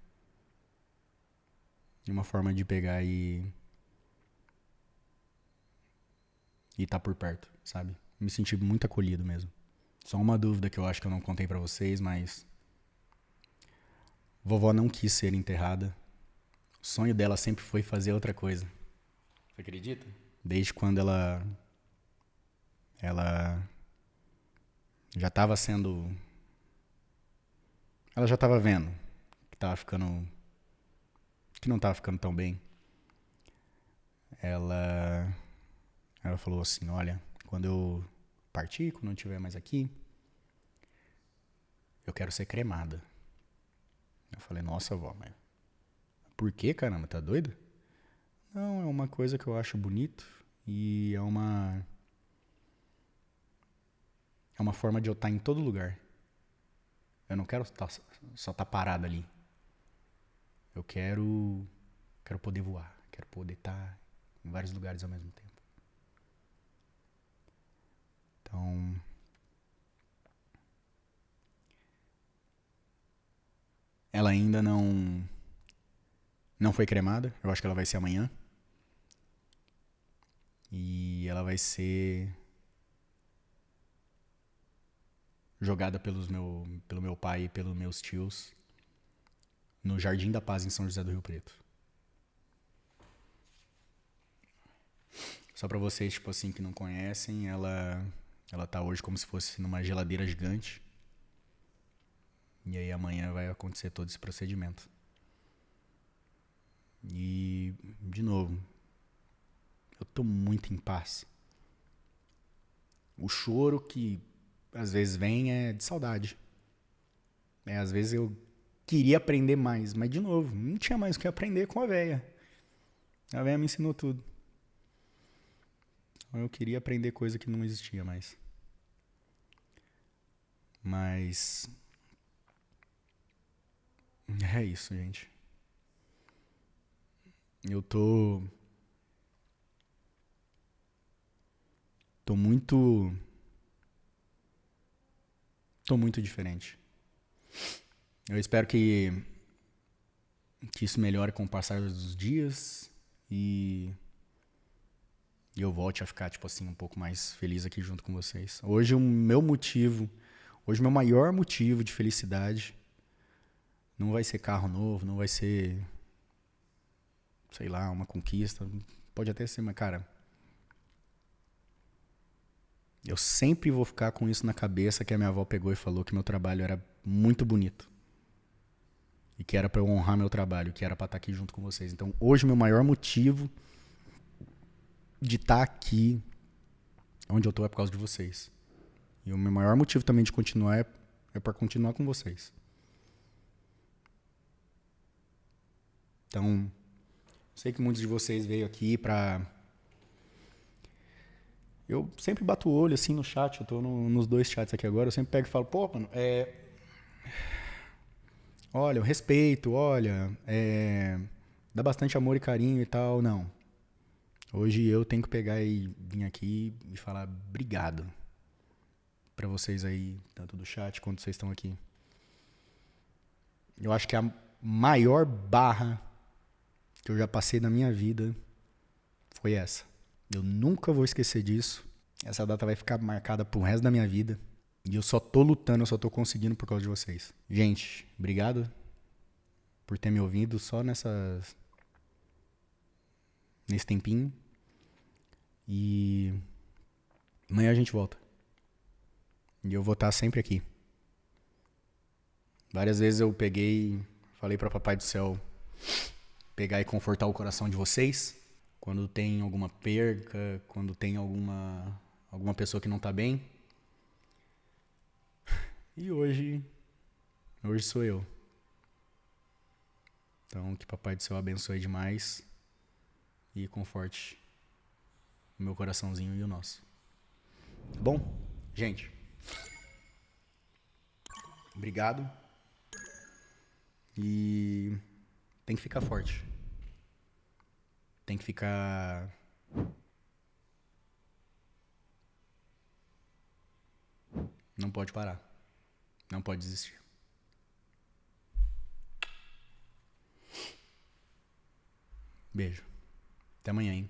E uma forma de pegar e tá por perto, sabe? Me senti muito acolhido mesmo. Só uma dúvida que eu acho que eu não contei pra vocês, mas vovó não quis ser enterrada. O sonho dela sempre foi fazer outra coisa. Você acredita? Desde quando ela já estava sendo... Ela já estava vendo que não estava ficando tão bem. Ela falou assim, olha, quando eu partir, quando eu não estiver mais aqui, eu quero ser cremada. Eu falei, nossa, vó, mas por que, caramba? Tá doida? Não, é uma coisa que eu acho bonito e é uma forma de eu estar em todo lugar. Eu não quero só estar parado ali. Eu quero poder voar. Quero poder estar em vários lugares ao mesmo tempo. Então, ela ainda não foi cremada. Eu acho que ela vai ser amanhã. E ela vai ser jogada pelo meu pai e pelos meus tios no Jardim da Paz, em São José do Rio Preto. Só pra vocês, tipo assim, que não conhecem, ela tá hoje como se fosse numa geladeira gigante. E aí amanhã vai acontecer todo esse procedimento. E, de novo, eu tô muito em paz. O choro que às vezes vem é de saudade. Às vezes eu queria aprender mais, mas de novo, não tinha mais o que aprender com a véia. A véia me ensinou tudo. Então eu queria aprender coisa que não existia mais. Mas é isso, gente. Eu tô muito diferente. Eu espero que isso melhore com o passar dos dias e eu volte a ficar, tipo assim, um pouco mais feliz aqui junto com vocês. Hoje o meu maior motivo de felicidade não vai ser carro novo, não vai ser, sei lá, uma conquista. Pode até ser, mas, cara, eu sempre vou ficar com isso na cabeça que a minha avó pegou e falou que meu trabalho era muito bonito. E que era pra eu honrar meu trabalho, que era pra estar aqui junto com vocês. Então, hoje, meu maior motivo de estar aqui onde eu tô é por causa de vocês. E o meu maior motivo também de continuar é pra continuar com vocês. Então, sei que muitos de vocês veio aqui pra... Eu sempre bato o olho assim no chat, eu tô nos dois chats aqui agora, eu sempre pego e falo, pô, mano, olha, eu respeito, olha, dá bastante amor e carinho e tal, não. Hoje eu tenho que pegar e vir aqui e falar obrigado pra vocês aí, tanto do chat quanto vocês estão aqui. Eu acho que a maior barra que eu já passei na minha vida foi essa. Eu nunca vou esquecer disso. Essa data vai ficar marcada pro resto da minha vida. E eu só tô lutando, eu só tô conseguindo por causa de vocês. Gente, obrigado por ter me ouvido só nesse tempinho. E amanhã a gente volta. E eu vou estar sempre aqui. Várias vezes eu peguei, falei pra Papai do Céu pegar e confortar o coração de vocês. Quando tem alguma perca, quando tem alguma pessoa que não tá bem. E hoje sou eu. Então, que Papai do Céu abençoe demais e conforte o meu coraçãozinho e o nosso. Bom, gente, obrigado. E tem que ficar forte. Tem que ficar... Não pode parar. Não pode desistir. Beijo. Até amanhã, hein?